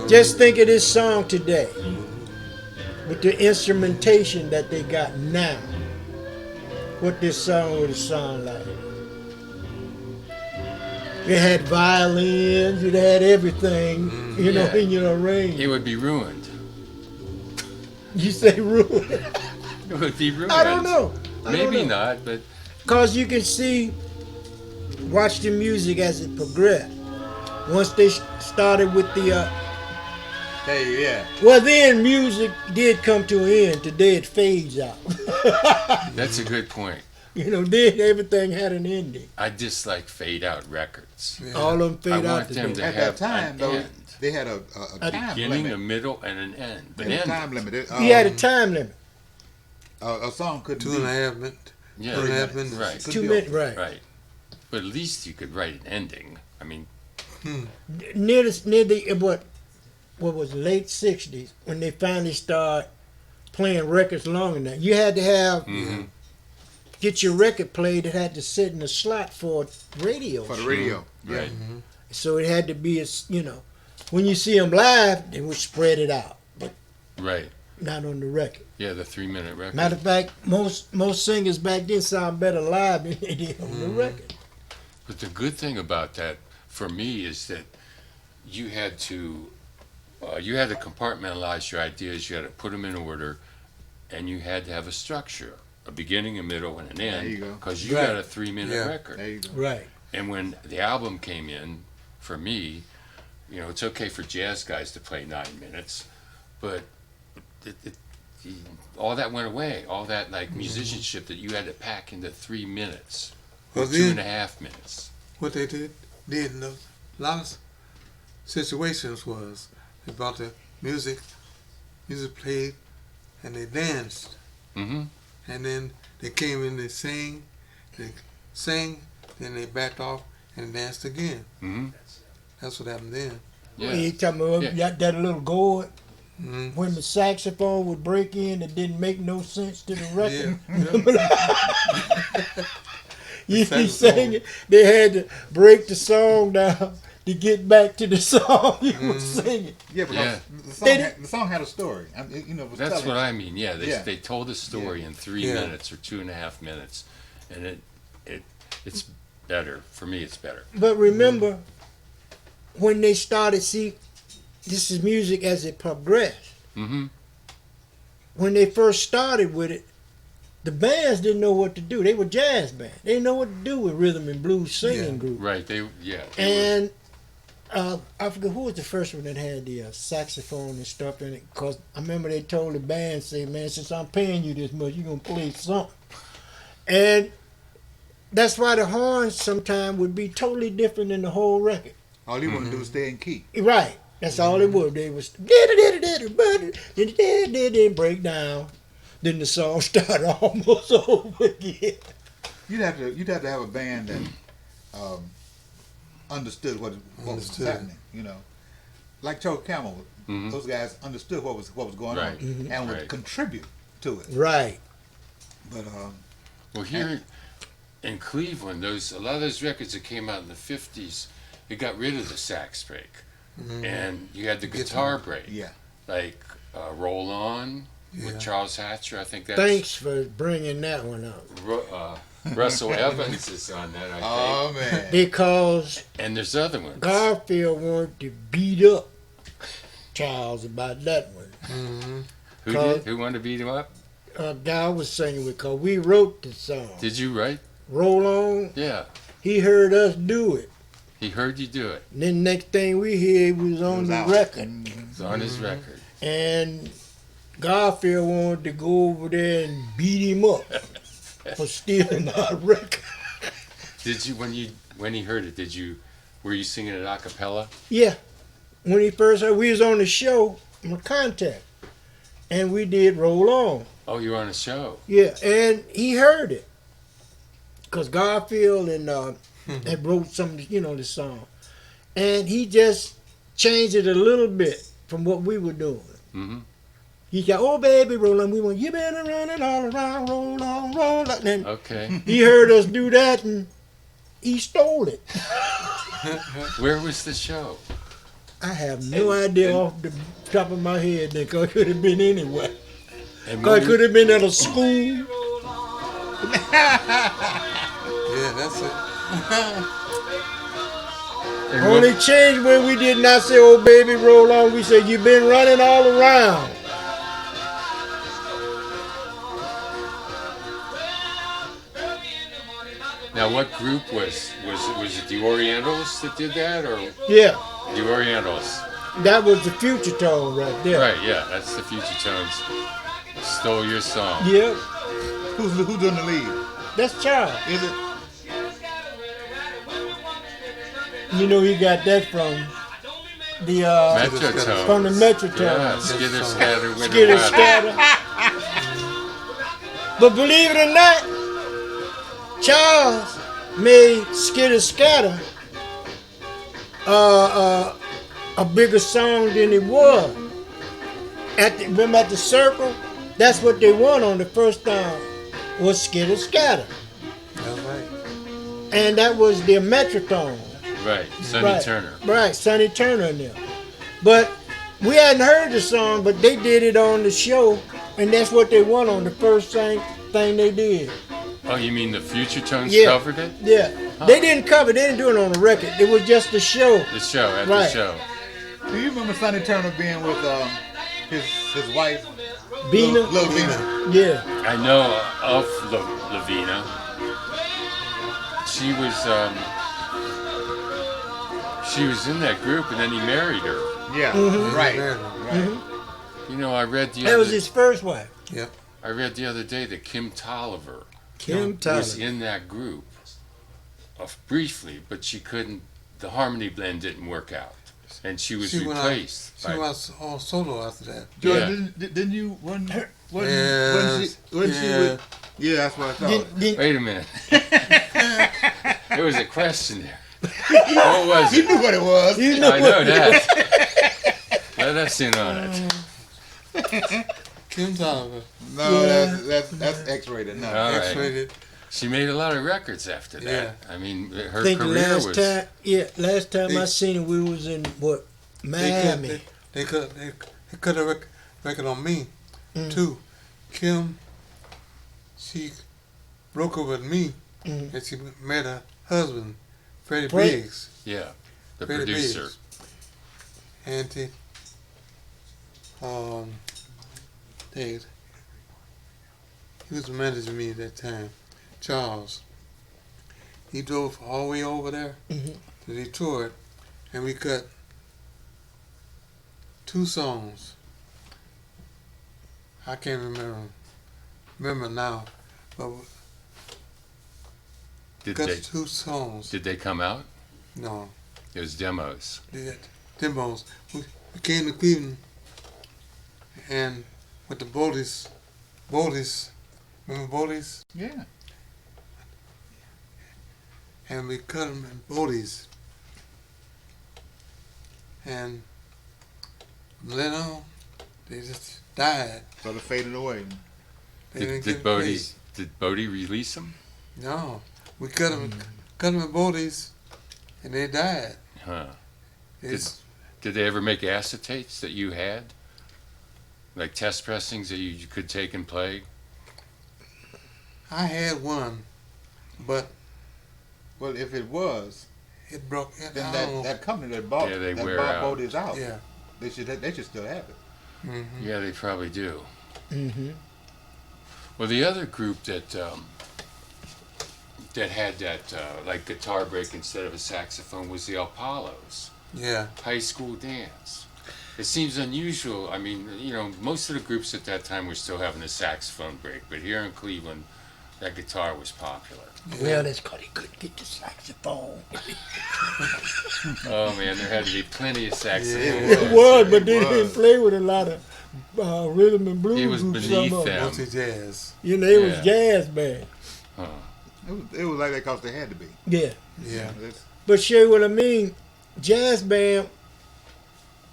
Just think of this song today with the instrumentation that they got now. What this song would sound like. It had violins, it had everything, you know, Yeah. in your arrangement. It would be ruined. You say ruin. It would be ruined. I don't know. Maybe not, but Because you can see, watch the music as it progressed. Once they started with the, Hey, yeah. well then music did come to an end. Today it fades out. that's a good point. You know, then everything had an ending. I dislike fade out records. Yeah. All of them I fade out want them today. to At have that time, an though, end. they had a time Beginning, a limit. middle, and an end. But They had a end. time limit. You had a time limit. A song couldn't 2.5 minutes. Yeah, 2.5 minutes. right. Could 2 be minutes, over. right. Right. But at least you could write an ending. I mean, Near the what was it, late 60s, when they finally started playing records long enough, you had to have, get your record played, it had to sit in a slot for a radio for the show. radio. Yeah. right. So it had to be, you know, when you see them live, they would spread it out, but Right. not on the record. Yeah, the 3-minute record. Matter of fact, most singers back then sound better live than they did on the record. But the good thing about that, for me, is that you had to compartmentalize your ideas. You had to put them in order, and you had to have a structure, a beginning, a middle, and an end. you go. Because you Right. got a 3-minute Yeah. record. There you go. Right. And when the album came in, for me, you know, it's okay for jazz guys to play 9 minutes, but all that went away. All that like musicianship that you had to pack into 3 minutes or Well, then- 2.5 minutes. What they did in a lot of situations was they brought the music played, and they danced. Mm-hmm. And then they came in, they sang, then they backed off and danced again. Mm-hmm. That's what happened then. Yeah. You talking about Yeah. that little gourd Mm-hmm. when the saxophone would break in that didn't make no sense to the record. Yeah. You Saxophone. sang it, they had to break the song down to get back to the song you were singing. Yeah, because Yeah. the song had a story. I mean, you know, it was That's telling. what I mean. Yeah, Yeah. they told a story in 3 Yeah. minutes or 2.5 minutes, and it's better for me. It's better. But remember, when they started, see, this is music as it progressed. Mm-hmm. When they first started with it, the bands didn't know what to do. They were jazz bands. They didn't know what to do with rhythm and blues singing Yeah. groups. Right. They were- And I forget who was the first one that had the saxophone and stuff in it. Cause I remember they told the band, "Say, man, since I'm paying you this much, you gonna play something." And that's why the horns sometimes would be totally different than the whole record. All you want to do is stay in key. Right. That's all it was. They was then break down. then the song started almost over again. You'd have to have a band that understood what was Understood. happening. You know, like Joe Camel. Mhm. Those guys understood what was going Right. on and would Right. contribute to it. Right. But Well, here in Cleveland, a lot of those records that came out in the 50s, they got rid of the sax break. And you had the guitar break. yeah, Like Roll On Yeah. with Charles Hatcher. I think that's Thanks for bringing that one up. Russell Evans is on that, I think. oh man, Because And there's other ones. Garfield wanted to beat up Charles about that one. Mm-hmm. Who did? Who wanted to beat him up? A guy was singing because we wrote the song. Did you write? Roll On. Yeah. He heard us do it. He heard you do it. And then next thing we hear, it was on was the out. record. It's on his record. And Garfield wanted to go over there and beat him up for stealing our record. Did you when he heard it? Were you singing it a cappella? Yeah. When he first heard, we was on the show, on Contact. And we did Roll On. Oh, you were on a show. Yeah, and he heard it. Because Garfield and had wrote some, the song. And he just changed it a little bit from what we were doing. Mm-hmm. He said, oh, baby, roll on. We went, you better run it all around, roll on, roll on. And Okay. he heard us do that, and he stole it. Where was the show? I have no idea off the top of my head, because it could have been anywhere. And Because what it could have been at a school. Yeah, that's it. and Only change when we did not say, oh, baby, roll on. We said, you've been running all around. Now, what group was it? The Orientals that did that, or Yeah, the Orientals? that was the Future Tone right there. Right. Yeah, that's the Future Tones. Stole your song. Yeah, who's in the lead? that's Charles. Is it? He got that from the Metrotones. from the Metrotones. Yeah, Skitter Scatter Winter Skitter Weather. Scatter. But believe it or not, Charles made Skitter Scatter a bigger song than it was. Remember at the Circle? That's what they won on the first time, was Skitter Scatter. That's right. And that was their Metrotone. Right. Sonny Right. Turner. Right, Sonny Turner and them. But we hadn't heard the song, but they did it on the show, and that's what they won on the first thing they did. Oh, you mean the Future Tones Yeah. covered it? Yeah. They didn't cover it, they didn't do it on the record. It was just the show. The show, at Right. the show. Do you remember Sonny Turner being with his wife, Bina? Little Bina? Yeah. I know of Lavina. She was in that group, and then he married her. Yeah, Mhm. right. Right. You know, I read the That was his first wife. other day that Kim Tolliver Kim Tyler. was in that group, briefly, but she couldn't. The harmony blend didn't work out, and she was She went out- replaced. She by- was all solo after that. Jordan, didn't you? Wasn't Yes, she with? Yeah, that's what I thought. Wait a minute. There was a question there. What was You it? knew what it was. You know I know what- that. Let us in on it. Kim Tolliver, No, Yeah. that's X-rated. No. All right. X-rated. She made a lot of records after that. I mean, her I think the career last was. time I They- seen her, we was in Miami. They cut a record on me Mm. too. Kim, she broke up with me, Mm. and she met her husband, Freddie Fred- Briggs. Yeah, the Freddie producer. Briggs. And he was the manager of me at that time, Charles. He drove all the way over there Mhm. to Detroit, and we cut 2 songs. I can't remember now, but we Did cut they 2 songs. did they come out? No, It was demos. demos. We came to Cleveland and with the Boldies Boldy's. Remember Boldy's? Yeah. And we cut them in Boldy's. And from then on, they just died. Sort of faded away. They didn't Did get Bodie paid. did Bodie release them? No, we cut them in Boldy's, and they died. Huh. It's, Did they ever make acetates that you had? Like test pressings that you could take and play? I had one, but Well, if it was, it broke. It, then I that, don't know. that company that bought Yeah, they that wear bought out. Bodie's out. Yeah. They should still have it. Mm-hmm. Yeah, they probably do. Mm-hmm. Well, the other group that had that like guitar break instead of a saxophone was the Apollos. Yeah. High school dance. It seems unusual. I mean, you know, most of the groups at that time were still having a saxophone break, but here in Cleveland, that guitar was popular. Well, that's because he couldn't get the saxophone. Oh man, there had to be plenty of saxophone. It was, but they was. didn't play with a lot of rhythm and blues. He was groups, beneath some of them. Mostly jazz. You know, it was Yeah. jazz band. Huh. It was like that because they had to be. Yeah. Yeah. That's- But show what I mean, jazz band,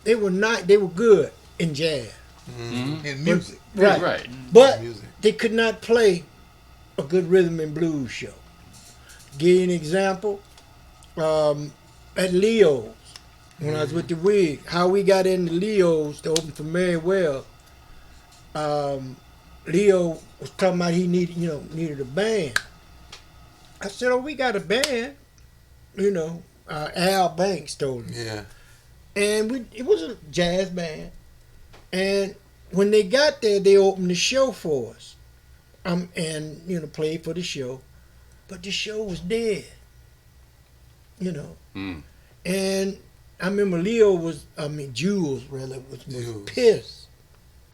they were good in jazz. Mhm. in music. Right. Right. But Music. they could not play a good rhythm and blues show. Give you an example. At Leo's, when I was with the Wig, how we got into Leo's to open for Mary Wells. Leo was talking about he needed a band. I said, "Oh, we got a band." Al Banks told me. Yeah. And it was a jazz band. And when they got there, they opened the show for us. And played for the show. But the show was dead. Mm. And I remember Jules rather was Jules. pissed.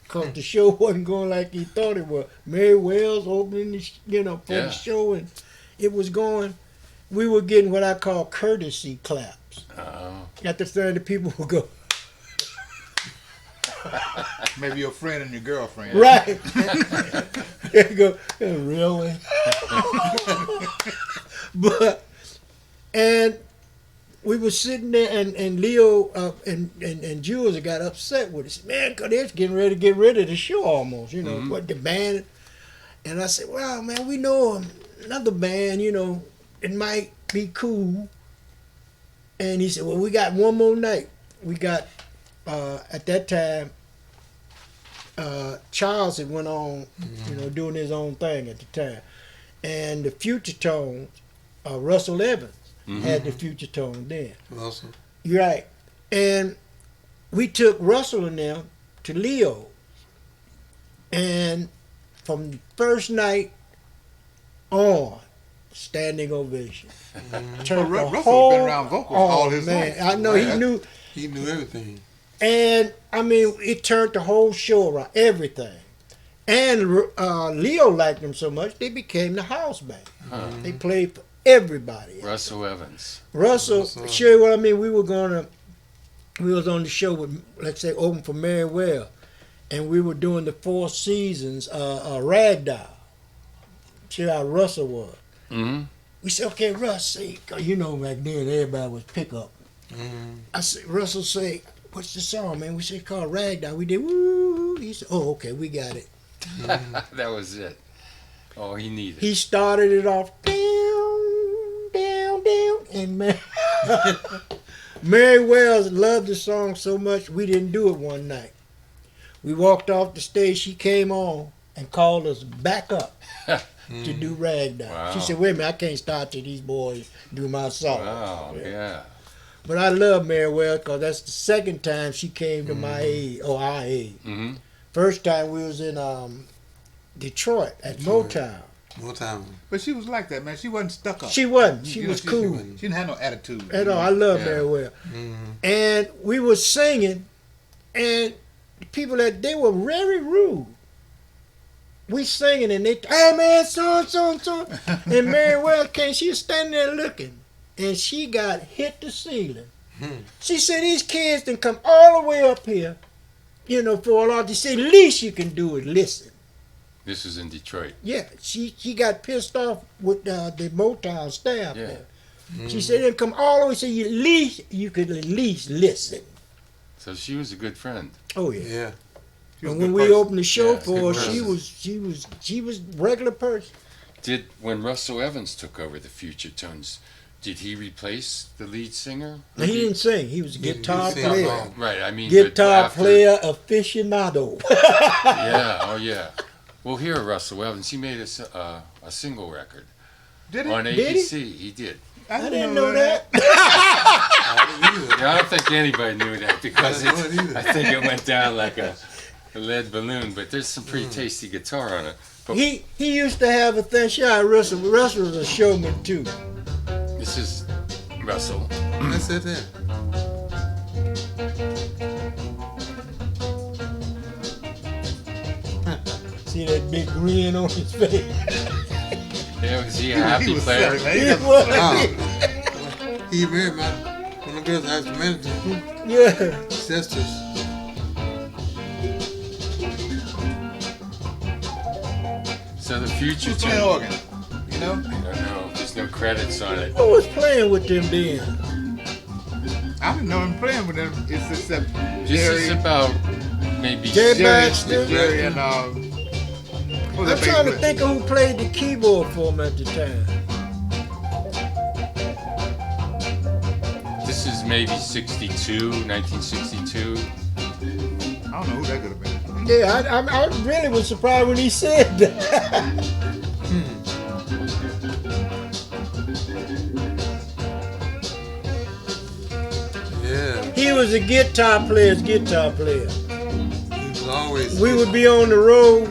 Because the show wasn't going like he thought it was. Mary Wells opening for Yeah. the show, and it was going. We were getting what I call courtesy claps. Oh. At the time, the people would go, Maybe your friend and your girlfriend. right. They go, really? And we were sitting there, and Leo and Jules got upset with us. Man, because they're getting ready to get rid of the show almost, what the band. And I said, well, man, we know another band, it might be cool. And he said, well, we got one more night. We got, at that time, Charles had went on, doing his own thing at the time. And the Future Tones, Russell Evans had the Future Tone then. Russell. You're right. And we took Russell and them to Leo. And from the first night on, standing ovation. Turned the Russell's whole- been around vocals all his man, life. I know Right. he knew. He knew everything. And it turned the whole show around, everything. And Leo liked them so much, they became the house band. They played for everybody. Russell Evans. Russell, Russell. sure what I mean, we was on the show with, let's say, open for Mary Well, and we were doing the Four Seasons, Ragdoll. See how Russell was. Mm-hmm. We said, okay, Russ, say, 'cause back then everybody was pickup. I said, Russell say, what's the song, man? We said, it's called Ragdoll. We did, woo. He said, oh, okay, we got it. That was it. Oh, he needed. He started it off, down, down, down, and man, Mary Wells loved the song so much, we didn't do it one night. We walked off the stage, she came on and called us back up to do Ragdoll. Wow. She said, wait a minute, I can't start till these boys do my song. Wow. Yeah. But I love Mary Wells because that's the second time she came to my aid, or our aid. Mm-hmm. First time we was in Detroit at Motown. More time. But she was like that, man. She wasn't stuck up. She wasn't. She You know, was cool. She didn't have no attitude. At all. I love Yeah. Mary Wells. Mm-hmm. And we were singing, and the people they were very rude. We singing, and they, hey man, so. And Mary Wells came, she was standing there looking, and she got hit the ceiling. She said, these kids done come all the way up here, for a lot. She said, least you can do is listen. This was in Detroit. Yeah, she got pissed off with the Motown staff Yeah. there. She said, "Then come all the way, so you could at least listen." So she was a good friend. Oh yeah. Yeah. She was And a when good we person. opened the show Yeah, for her, good she was regular person. Did when Russell Evans took over the Future Tones, did he replace the lead singer? Now, he didn't sing; he was a He guitar sang player. wrong. Right, I mean, but Guitar after- player aficionado. Yeah, oh yeah. Well, here Russell Evans, he made a single record Did he? on Did he? ABC. He did. I didn't know that. Yeah, I don't think anybody knew that because I didn't know it either. I think it went down like a lead balloon. But there's some pretty tasty guitar on it. But He used to have a thing. Shy Russell. Russell was a showman too. this is Russell. That's it there. See that big grin on his face. Yeah, was he a happy He was player? silly, man. He He never- was. Wow. He married one of the girls I was manager, Yeah. sisters. So the Future Who's playing Tones. organ? You know? I don't know. There's no credits on it. Who was playing with them then? I didn't know him playing with them. It's except This Jerry, is about maybe Jerry six- Baxter. Jerry and what was I'm that trying to bass think of who played the keyboard for him at the time. This is maybe 62, 1962. player? I don't know who that could have been. Yeah, I really was surprised when he said that. Yeah. He was a guitar player's guitar player. He was always. We would be on the road,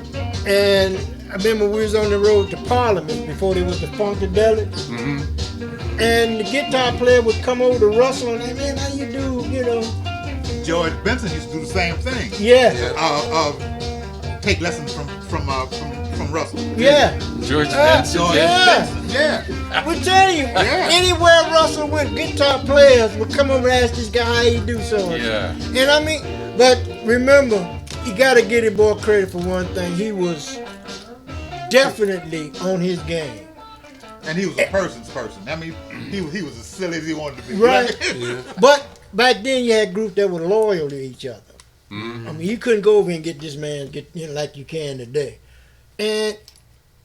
and I remember we was on the road to Parliament before there was the Funkadelics. Mm-hmm. And the guitar player would come over to Russell and, "Hey man, how you do?" You know. George Benson used to do the same thing. Yeah. Take lessons from Russell. Yeah. George Benson George did. Yeah. Benson, yeah. We tell you, Yeah. anywhere Russell went, guitar players would come over and ask this guy how he do so. Yeah. And I mean, but remember, you gotta give the boy credit for one thing. He was definitely on his game. And he was a person's person. I mean, he was as silly as he wanted to be. Right. Yeah. But back then you had groups that were loyal to each other. Mhm. I mean, you couldn't go over and get this man like you can today. And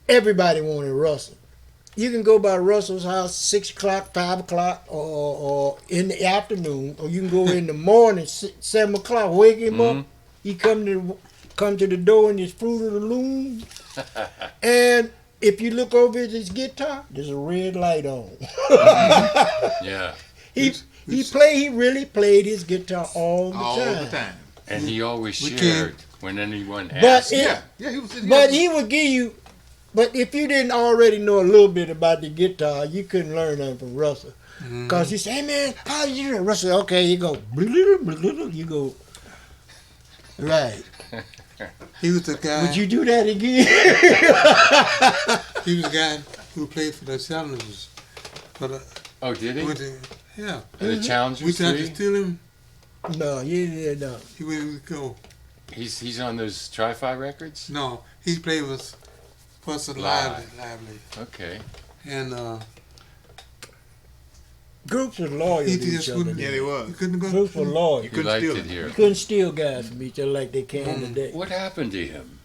everybody wanted Russell. You can go by Russell's house 6 o'clock, 5 o'clock, or in the afternoon, or you can go in the morning, 7 o'clock, wake him up. He come to the door in his Fruit of the Loom. And if you look over at his guitar, there's a red light on. Yeah. He really played his guitar all the All time. the time. And he always We shared when anyone But asked. it- Yeah, he was. But he would give you. But if you didn't already know a little bit about the guitar, you couldn't learn nothing from Russell. Cause he said, "Hey man, how you do that?" Russell, okay, you go. You go. Right. He was the guy. Would you do that again? He was the guy who played for the Challengers. For the, Oh, did he? with the, yeah. The Challengers We tried to three? steal him. No, you no. He wouldn't go. He's on those Tri-Fi records? No, he played with What's It Live. Lively. Okay. And Groups were loyal he to each just other. wouldn't. Yeah, then. they was. He couldn't go. Groups were loyal. You He couldn't liked steal it it. here. You couldn't steal guys from each other like they can today. What happened to him?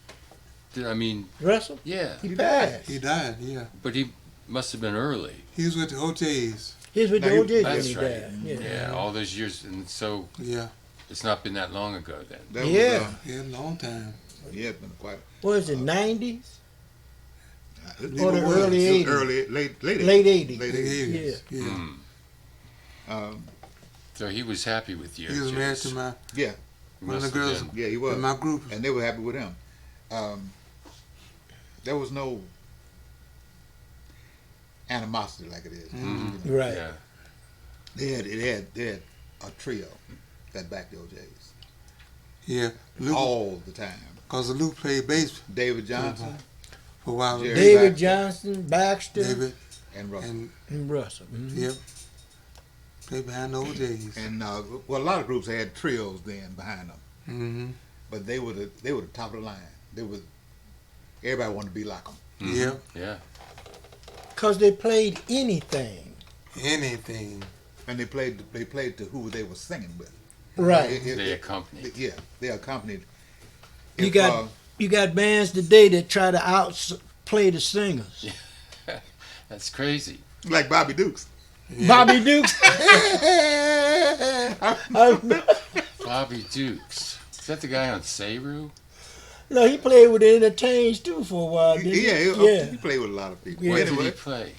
I mean, Russell, yeah. he passed. He died, yeah. But he must have been early. He was with the OJs. He was with the Now, OJ when That's he right. died. Yeah. Yeah, all those years. And so Yeah. it's not been that long ago then. That was, Yeah. He had a long time. yeah, it's been quite. What is it, 90s? It Or the was- early it was 80s. Early, late 80s. Late 80s. Late Big 80s. A's. Yeah. Mm. Um, So he was happy with you. He was married to my yeah, one of the girls yeah, he was. in my group. And they were happy with him. There was no animosity like it is. Mhm. Right. Yeah. They had a trio that backed the OJs Yeah. Luke, all the time. because Luke played bass David Johnson for a while. Jerry David Baxter. Johnson, Baxter, David and Russell. and Russell. Mhm. yep. Played behind the OJs. And well, a lot of groups had trios then behind them, Mm-hmm. but they were the top of the line. They were everybody wanted to be like them. Yeah. Yeah. Cause they played anything. Anything. And they played to who they were singing with. Right. They accompanied. Yeah, they accompanied. You If, got you got bands today that try to outplay the singers. That's crazy. like Bobby Dukes. Yeah. Bobby Dukes. Bobby Dukes. Is that the guy on Seru? No, he played with the Entertains too for a while. Didn't he? Yeah, he played with a lot of people. Yeah. What Anyway, did he play?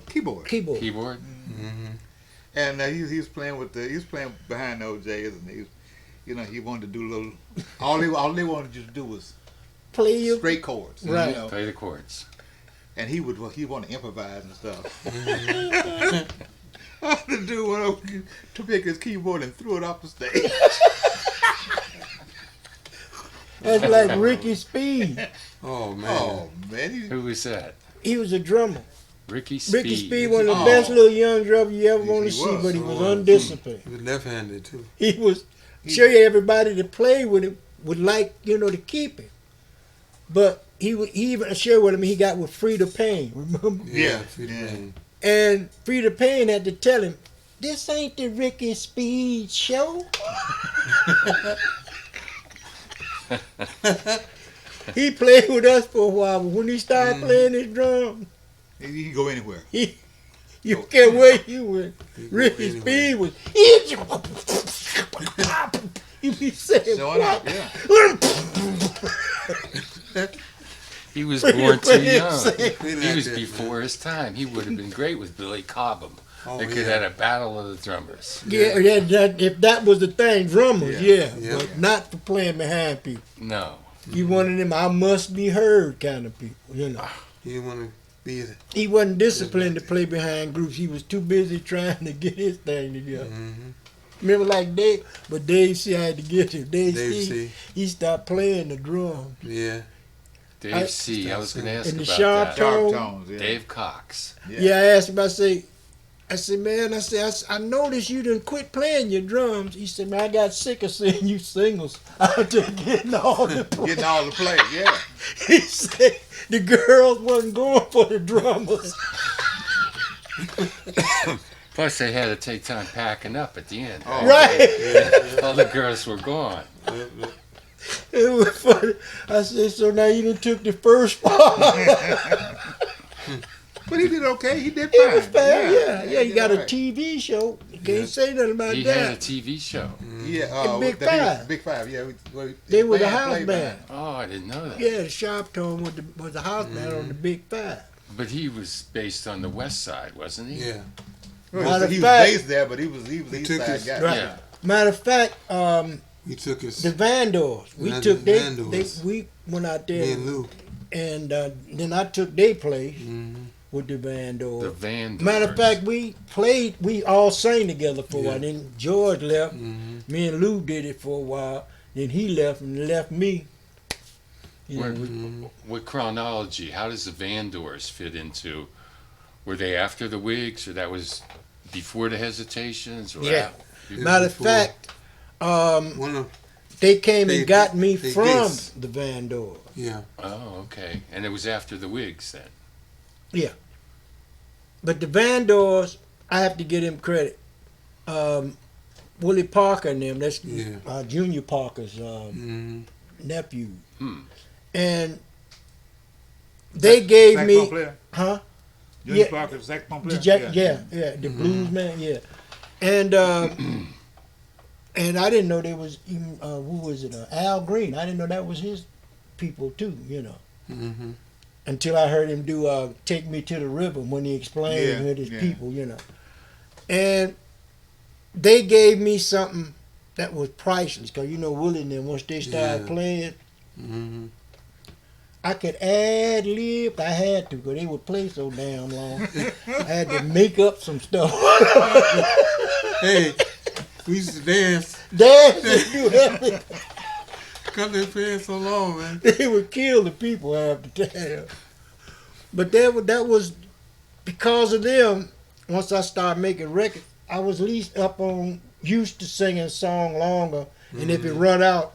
Keyboard. Keyboard. Keyboard? And he was playing behind the OJs, and he wanted to do a little. All they wanted you to do was Play you. straight chords, Right. Play the chords. And he wanted to improvise and stuff. The dude went over to pick his keyboard and threw it off the stage. That's like Ricky Speed. Oh man. Oh man, Who was that? He was a drummer. Ricky Speed. Ricky Speed, one of the Oh. best little young drummers you ever want to He see, was. but he was Oh. undisciplined. He was left-handed too. He was sure everybody that played with him would like, to keep him. But he even shared with him he got with Frida Payne, remember? Yeah, Frida yeah. Payne. And Frida Payne had to tell him, this ain't the Ricky Speed show. He played with us for a while, but when he started playing his drum, He can go anywhere. you can't wait you went. He go Ricky anywhere. Speed was you be saying Showing what? up, yeah. He was Frida born too Payne young. said- He He like was that, before his time. He would have been great with Billy Cobham. Oh, They could yeah. have had a battle of the drummers. Yeah, if that was the thing, drummers, Yeah. yeah, Yeah. but not for playing behind people. No. You one of them I must be heard kind of people, He didn't want to be the. He wasn't disciplined to play behind groups. He was too busy trying to get his thing together. Mm-hmm. Remember, like Dave C. I had to get him. Dave Dave C. C. He stopped playing the drum. Yeah. Dave C. I was going to ask And the about sharp that. tone. Sharp tones, yeah. Dave Cox. Yeah, I asked him. I said, man, I noticed you didn't quit playing your drums. He said, man, I got sick of seeing you singles out there getting all the play. Getting all the play, yeah. He said the girls wasn't going for the drummers. Plus, they had to take time packing up at the end. Oh. Right. All the girls were gone. It was funny. I said, so now you done took the first part. But he did okay. He did He fine. was fine, yeah. He did got all a right. TV show. You can't say nothing about He had a that. TV show. Yeah, Big that he was- Five. Big Five, yeah. They were the band house played band. Oh, I didn't know that. Yeah, the Sharp Tone was the house band on the Big Five. But he was based on the West Side, wasn't he? Yeah. Well, Matter of he was fact- based there, but he was East took Side his- guy. Right. Yeah. Matter of fact, He took his. the Vandors, we Now took the they Vandals. we went out Me there and Lou. and then I took their place Mm-hmm. with the The Vandors. Vandals. Matter of fact, we all sang together for a while. Yeah. Then George left. Mm-hmm. Me and Lou did it for a while. Then he left and left me. You Where- know, Mm-hmm. With chronology, how does the Vandors fit into? Were they after the Whigs, or that was before the Hesitations? Or Yeah. after? matter of before- fact, One of. they came They- and got me they from guess. the Vandors. Yeah. Oh, okay. And it was after the Whigs then. But the Vandors, I have to give them credit. Willie Parker and them, that's Yeah. Junior Parker's Mm-hmm. nephew. Hmm. And they gave Saxophone me, player. huh? Junior Yeah. Parker, saxophone The player. the blues man, yeah. And and I didn't know there was even who was it? Al Green. I didn't know that was his people too. Mm-hmm. Until I heard him do "Take Me to the River" when he explained Yeah, with his yeah. people. And they gave me something that was priceless because Willie and them once they started Yeah. playing, Mm-hmm. I could ad lib. I had to because they would play so damn long. I had to make up some stuff. Hey, we used to dance Dance and do everything. because they playing so long, man. They would kill the people half the time. But that was because of them. Once I started making records, I was at least up on used to singing a song longer, and if it run out,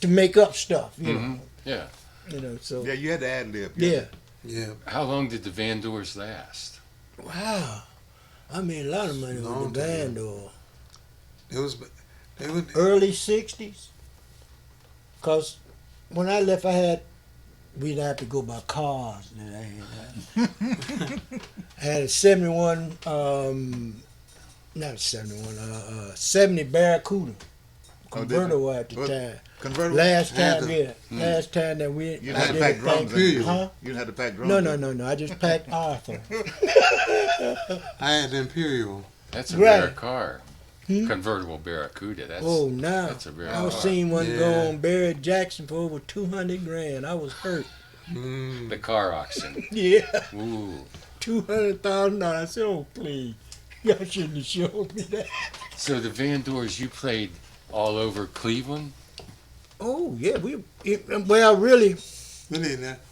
to make up stuff, Mhm. Yeah. You know, so Yeah, you had to ad lib. yeah. Yeah. How long did the Van Doors last? Wow. I made a lot of money Long with the time. band or They was early 60s. Because when I left, we'd have to go by cars. And I had a 71, not a 71, 70 Barracuda convertible at the What? time. Convertible. Last Had time, to- yeah. Last time that we. You I had to did pack a drums thing- in. in. Huh? You had to pack drums. No. I just packed Arthur. I had the Imperial. That's a Right. rare car. Hmm? Convertible Barracuda. That's Oh, now. that's a rare I was car. seeing one Yeah. go on Barry Jackson for over 200 grand. I was hurt. Mm. The car auction. Yeah. Ooh. $200,000. I said, oh, please. Y'all shouldn't have showed me that. So the Van Doors, you played all over Cleveland? Oh, yeah. Well, really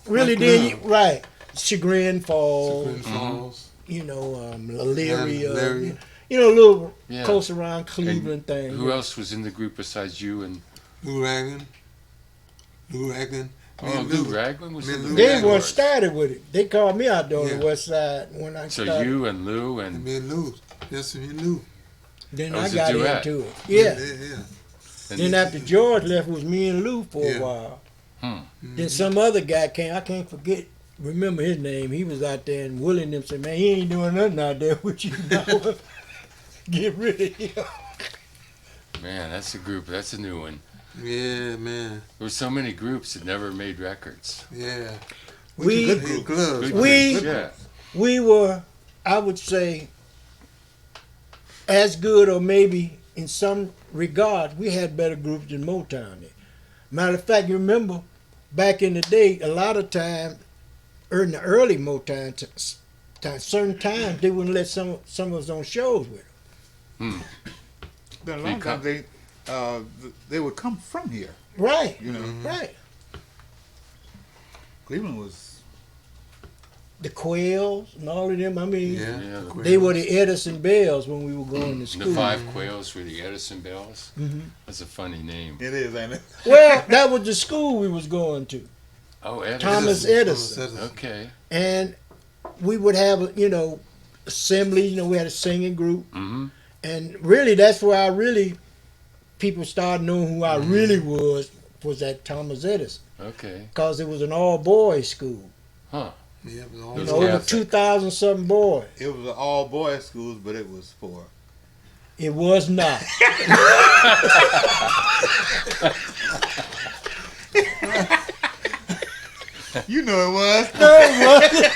Really, did. Right. Chagrin Falls, Chagrin Falls. you know, Elyria. Elyria. You know, a little Yeah. close around Cleveland thing. Who else was in the group besides you and Lou Raglan. Me and Lou Raglan was Me in and the Lou They Van Raglan. weren't Doors? started with it. They called me out there on Yeah. the west side when I So started. you and Lou And and me and Lou. Yes, me and Lou. Then That I was a got duet. into it. Yeah. Yeah. Then after George left, it was me and Lou for Yeah. a while. Mm-hmm. Then some other guy came. I can't remember his name. He was out there and Willie and them said, man, he ain't doing nothing out there with you now. Get rid of him. man, that's a group. That's a new one. Yeah, man. There were so many groups that never made records. Yeah. We- Good group. Gloves. Good We- groups, yeah. We were, I would say, as good or maybe in some regard, we had better groups than Motown did. Matter of fact, you remember back in the day, a lot of time, in the early Motown time, certain times they wouldn't let some of us on shows with them. Been a long time. They would come from here. Right, You know, right. Cleveland was. The Quails and all of them. I mean, Yeah. Yeah, the they were Quails. the Edison Bells when we were going to school. The Five Quails were the Edison Bells. Mhm. That's a funny name. It is, ain't it? Well, that was the school we was going to, Oh, Edison. Thomas Edison. Okay. And we would have, you know, assemblies. You know, we had a singing group, Mm-hmm. and really, that's where people started knowing who I really was at Thomas Edison, Okay. because it was an all boys school. Yeah, it was all You Those know, over Catholic. 2,000 something boys. It was an all boys schools, but it was for. It was not. You know it was. No, it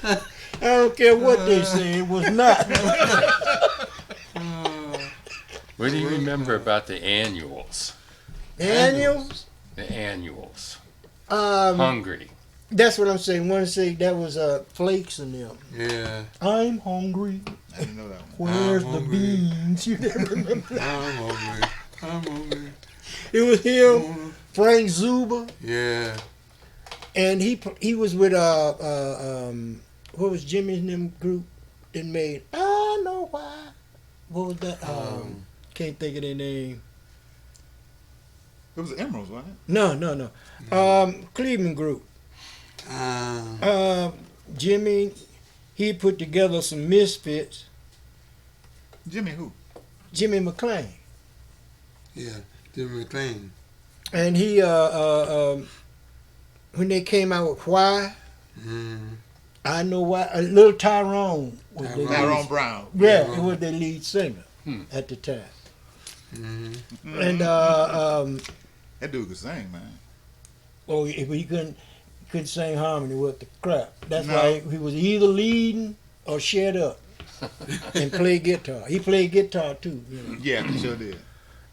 wasn't. I don't care what they say. It was not. What do you remember about the annuals? Annuals. The annuals. Um, Hungry. that's what I'm saying. Want to say that was Flakes and them. Yeah. I'm hungry. I didn't know that one. Where's I'm the hungry. beans? You never remember that? I'm hungry. It was him, Frank Zuba, Yeah. and he was with what was Jimmy's name group that made I Know Why. What was that? Can't think of their name. It was the Emeralds, wasn't it? No. Cleveland group. Jimmy, he put together some misfits. Jimmy who? Jimmy McClain. Yeah. Jimmy McLean. And he when they came out with Why, Mm. I Know Why, Little Tyrone was their Tyrone. lead, Tyrone Brown. it was their lead singer at the time. Mm-hmm. And That dude could sing, man. he couldn't sing harmony with the crap. That's No. why he was either leading or shut up and play guitar. He played guitar too, you know. Yeah, he sure did.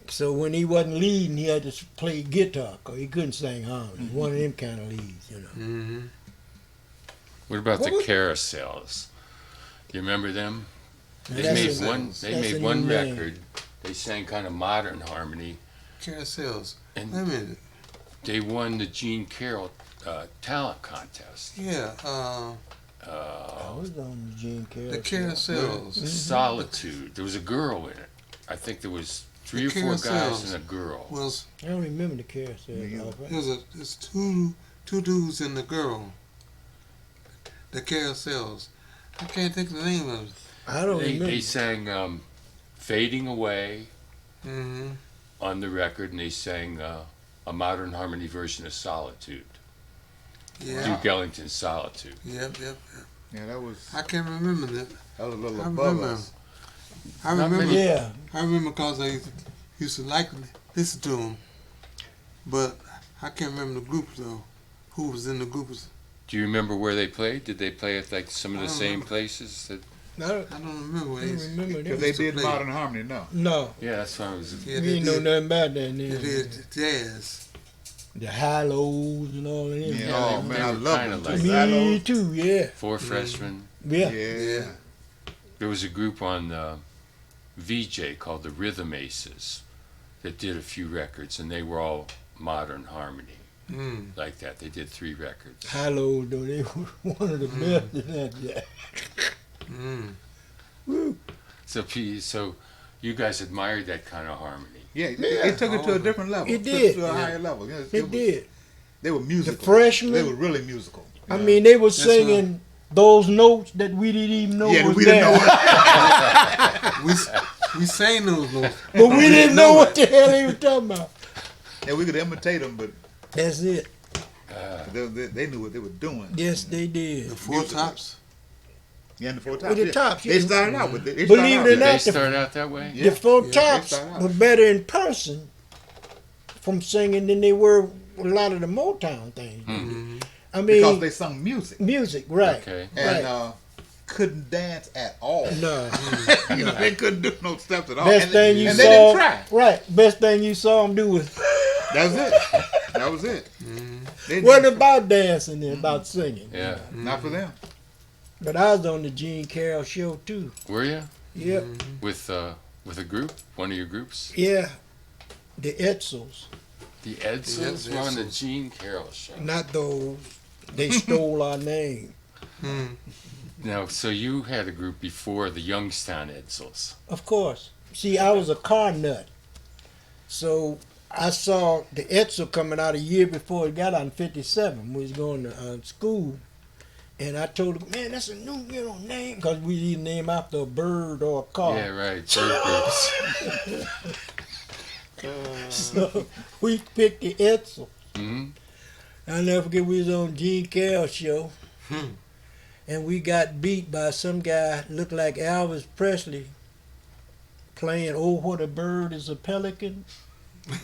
So when he wasn't leading, he had to play guitar because he couldn't sing harmony. One of them kind of leads, you know. Mm-hmm. What about What the was- Carousels? Do you remember them? They That's made a- one. They that's made a one new name. record. They sang kind of modern harmony, Carousels. and Wait a minute. they won the Gene Carroll talent contest. Yeah. I was on the Gene Carroll. The show. Carousels. Solitude. There was a girl in it. I think there was Three or The four guys Carousels and a girl. was I don't remember the carousel. there's two dudes and the girl. The Carousels. I can't think of the name of it. I don't remember. They sang "Fading Away" Mm-hmm. on the record, and they sang a modern harmony version of "Solitude." Yeah. Duke Ellington's "Solitude." Yep. Yeah, that was I can't remember that. a little I above remember. us. I Not remember. many- Yeah, I remember because I used to like listen to them, but I can't remember the group though. Who was in the groups? Do you remember where they played? Did they play at like some of I the don't same remember. places? That, I don't, I don't remember what I it don't is. remember Because that. they used to did play. Modern Harmony, no. No, yeah, that's why I was. Yeah, we they didn't know did. nothing about that They then. did jazz. The high-lows and all of them. Yeah, Yeah, oh they man, I were love kinda them. like- Me too, yeah. Four freshmen. Yeah. Yeah. There was a group on VJ called the Rhythm Aces that did a few records, and they were all modern harmony Mm. like that. They did 3 records. High-lows, though, they were one of the best in that, yeah. Mm. Woo. So you guys admired that kind of harmony. Yeah, it took it to a different level. It Took did. to a Yeah. higher level. You know, It did. They were musical. The freshmen- They were really musical. I Yeah. mean, they were That's singing those notes that we didn't even know Yeah, was we didn't there. know. We sang those notes. But we didn't know what the hell they were talking about. Yeah, we could imitate them, but That's it. they knew what they were doing. Yes, they did. The Four Tops. Yeah, and the Four Tops. With the yeah. tops, They yeah. started out with it. They Believe started it or out Did not, they the- start out that way? Yeah. The Four they Tops started out. were better in person from singing than they were a lot of the Motown things. Mm-hmm. I because mean, they sung music music, right? Okay. and Right. couldn't dance at all. No. You know, they couldn't do no steps at all. Best and thing you and saw, they didn't try. right? Best thing you saw them do was That was it. That was it. They wasn't didn't- about dancing, it about singing. Yeah. Not for them. But I was on the Gene Carroll show too. Were you Yep. with a group? One of your groups? Yeah. The Edsels, The Edsels were on the Edsels. Gene Carroll show. not those. They stole our name. Mm. Now, so you had a group before the Youngstown Edsels. Of course. See, I was a car nut. So I saw the Edsel coming out a year before it got out in 57. We was going to school. And I told him, man, that's a new name. Because we either name after a bird or a car. Yeah, right. Third groups. So we picked the Edsel. hmm I'll never forget, we was on Gene Carroll show. Hmm. And we got beat by some guy looked like Elvis Presley playing "Oh What a Bird Is a Pelican."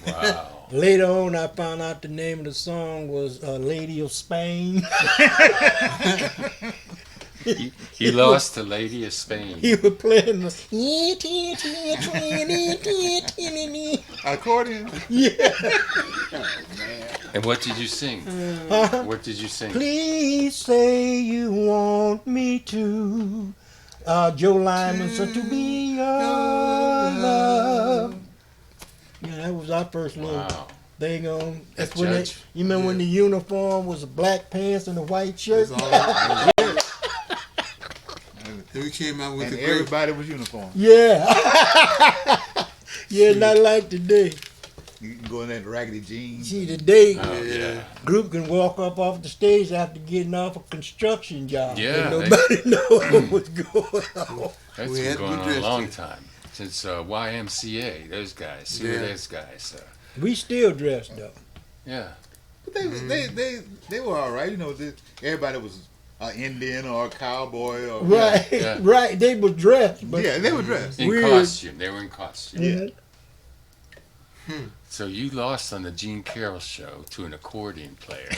Wow. Later on, I found out the name of the song was "Lady of Spain." He lost to Lady of Spain. He was playing the Accordion. yeah. And what did you sing? Uh-huh. What did you sing? Please say you want me to. Joe Lyman said to be your love. Yeah, that was our first little Wow. thing on. That's That when they, judge? you remember when the uniform was black pants and a white shirt? That's all that was. And we came out with And the great. everybody was uniform. Yeah. Yeah, not like today. You can go in there in raggedy jeans. See, today, Oh, yeah. group can walk up off the stage after getting off a construction job. Yeah, And they- nobody know what was going on. That's We been had to going be on a dressed long in. time. Since YMCA, those guys. Who are Yeah. those guys? We still dressed though. Yeah. But they were all right. You know, everybody was an Indian or a cowboy or Right, yeah. right. They were dressed, but Yeah, they were dressed. In Weird. costume. They were in costume. Mhm. So you lost on the Gene Carroll show to an accordion player.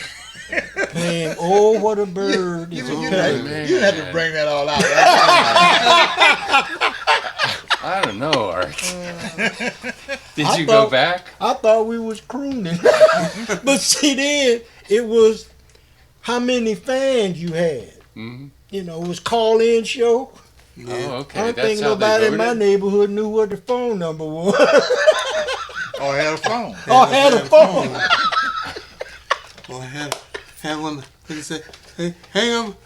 playing "Oh What a Bird Is a You Pelican." man. had to bring that all out. I don't know, Art. Did I you go thought- back? I thought we was crooning, but see, then it was how many fans you had. hmm You know, it was call-in show. Yeah. Oh, I okay. don't That's think how nobody they in my voted. neighborhood knew what the phone number was. Or had a phone. Or had a phone. Or have one. They say, hey, hang on.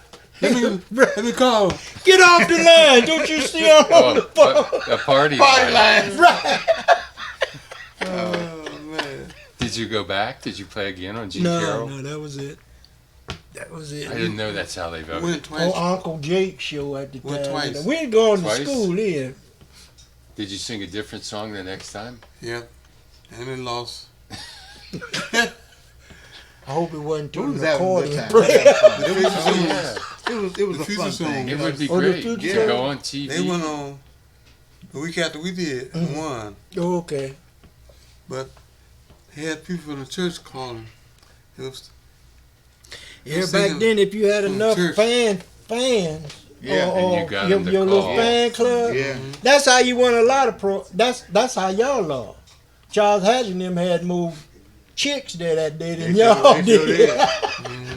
Let me call. Get off the line! Don't you see I'm on the phone? A party Party line. line. Right. Did you go back? Did you play again on G. No, Carroll? no, that was it. That was it. I didn't know that's how they voted. Went twice. On Uncle Jake's show at the time. Went twice. You know, we ain't going Twice? to school then. Did you sing a different song the next time? Yep. And we lost. I hope it wasn't We too was having a recording. good time. The future Oh, songs, yeah. It was The a future fun song. thing. It would be Oh, the great to future go song? on TV. they went on the week after we did and won. Oh, okay. But they had people from the church calling. It was Yeah, back singing then, if you had from enough church. fans, Yeah, or and you got your, 'em to your little call. fan club, Yeah. that's how you won a lot of pro. That's how y'all lost. Charles Hatch and them had more chicks there that day than They y'all sure did. did.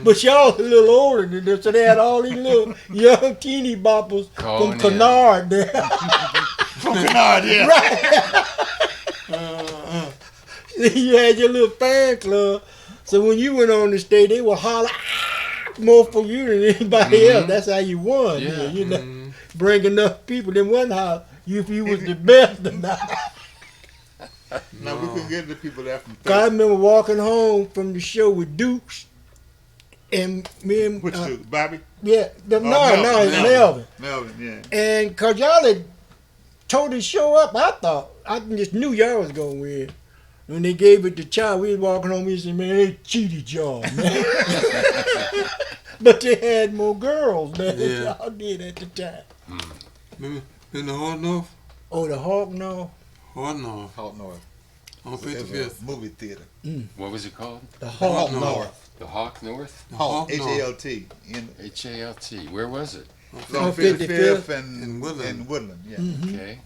But y'all a little older than them, so they had all these little young teeny boppers Calling from in. Kennard there. From Kennard, yeah. You had your little fan club. So when you went on the stage, they would holler "Ah!" more for you than anybody else. That's how you won. Yeah. Yeah. You know, bring enough people. Then one how if you was the best or not. No, we couldn't get the people there from 'Cause I Thursday. remember walking home from the show with Dukes and me and Which two? Bobby? yeah, Melvin. it's Melvin. Melvin, yeah. And cause y'all had told the show up, I just knew y'all was gonna win. When they gave it to Child, we was walking home. We said, "Man, they cheated y'all, man." But they had more girls than Yeah. y'all did at the time. Remember in the Hard North? Oh, the Hawk, no, Hard North Hawk North. on It was 55th. a movie theater. What was it called? the Hawk, North. North. The Hawk North? Hawk, Hawk North. H-A-L-T. In H-A-L-T. Where was it? on 55th and In Woodland. and Woodland, yeah. Mm-hmm. Okay.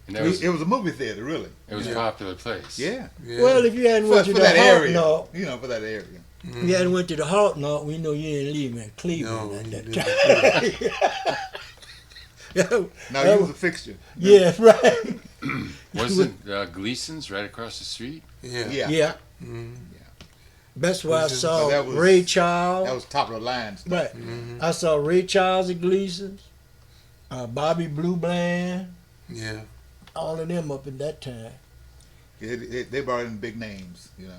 And that was, It was a movie theater, really. it was a Yeah. popular place. Yeah. Yeah. Well, if you hadn't For went to the that Hawk area. North, You know, for that area. if you hadn't went to the Hawk North, we know you didn't leave in Cleveland No, at you that didn't. time. Yeah, No, that he was a fixture. yeah, right. Wasn't Gleason's right across the street? Yeah. Yeah. Yeah. Mhm. That's where I Which is- saw that was- Ray Charles. That was top of the line stuff. Right. Mhm. I saw Ray Charles at Gleason's, Bobby Blue Bland, Yeah. all of them up in that time. They brought in big names, you know.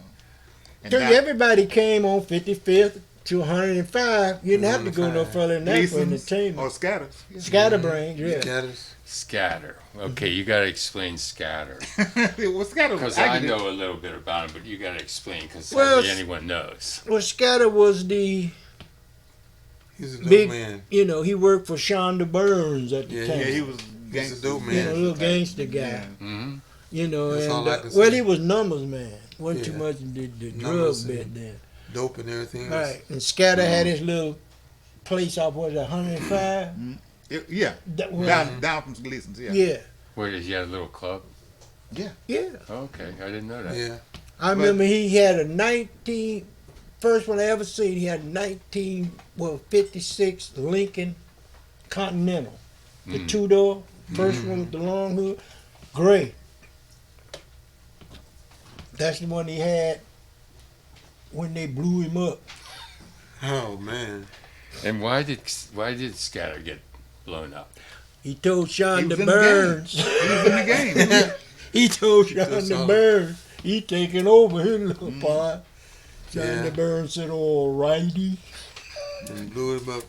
And So now- everybody came on 55th to 105. You didn't have to go no 105. further than that for Gleason's entertainment. or Scatters. Yeah. Scatterbrains, yeah. Scatters. Scatter. Okay, you got to explain scatter. Well, Scatters Because was I active. know a little bit about it, but you got to explain because Well, hardly anyone knows. Well, Scatter was the, He's a dope Big- man. he worked for Shonda Burns at the Yeah, time. Yeah, he was He's a gangster. dope You know, man. little gangster guy. Yeah. Hmm. That's all I can Well, say. he was numbers man. Wasn't too Yeah. much the drug Numbers bit and- then. Dope and everything. Right. And Scatter had his little place off, what was it, 105? Yeah. That was, Down from Gleason's, yeah. yeah. Where did he have a little club? Yeah. Yeah. Okay, I didn't know that. Yeah. I remember he had a first one I ever seen, he had a 56 Lincoln Continental. The Mm. two-door, first one with the long hood, gray. That's the one he had when they blew him up. Oh man. And why did Scatter get blown up? He told He Shonda was in Burns. the game. He was in the game. He told That's Shonda all. Burns he taking over his little part. Shonda Yeah. Burns said, "All righty." And blew him up.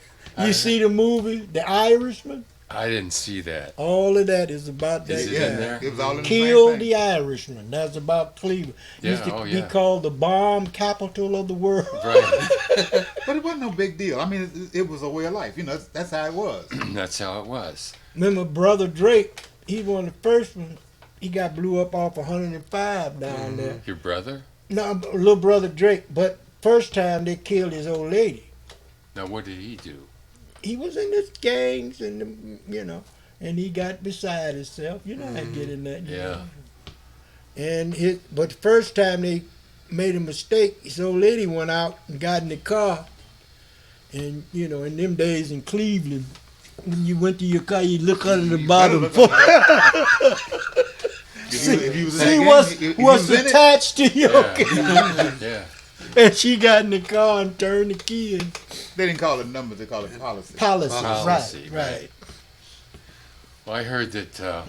You see the movie, The Irishman? I didn't see that. All of that is about that Is it guy. in there? It was all in the Kill same thing. the Irishman. That's about Cleveland. Yeah, Used to oh, be yeah. called the bomb capital of the world. Right. But it wasn't no big deal. I mean, it was a way of life. You know, that's how it was. That's how it was. Remember Brother Drake? He one of the first ones. He got blew up off 105 down there. Your brother? No, little brother Drake. But first time they killed his old lady. Now, what did he do? He was in his gangs and and he got beside himself. You know how to get in that. Yeah. And but the first time they made a mistake, his old lady went out and got in the car. And in them days in Cleveland, when you went to your car, you look under the bottom. If he was in See that what's game, if he what's was in it, attached to your car. Yeah. Yeah. And she got in the car and turned the key in. they didn't call it numbers. They called it policy. Policy, Policy, right. right. Well, I heard that,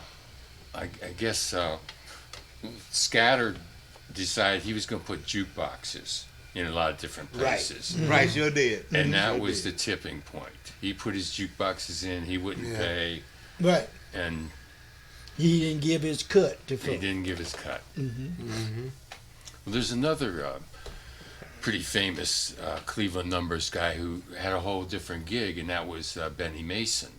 I guess, Scatter decided he was going to put jukeboxes in a lot of different places. Right, sure did. And that Sure was did. the tipping point. He put his jukeboxes in, he wouldn't Yeah. pay, Right. and He didn't give his cut to he folks. didn't give his cut. Mm-hmm. Well, there's another pretty famous Cleveland numbers guy who had a whole different gig, and that was Benny Mason.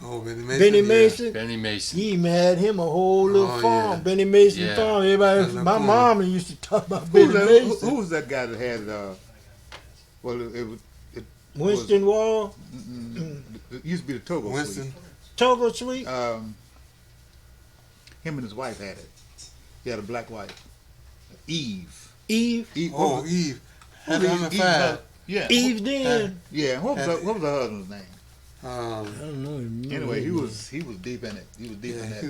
Oh, Benny Mason. Benny yeah. Mason, Benny Mason. he even had him a whole little Oh, farm. yeah. Benny Mason Yeah. farm. Everybody, Yeah, my no mom used to talk about Who Benny was, that, Mason. who was that guy that had? Well, Winston Wall, it used to be the Togo Winston. Togo Sweet. Suite. Him and his wife had it. He had a black wife, Eve. Eve. Oh, Eve. Had Eve- on the Eve's five. her- Yeah. Eve's Den. Yeah. What was her husband's name? I don't know. Anyway, he was deep in it. He was deep Yeah, in that.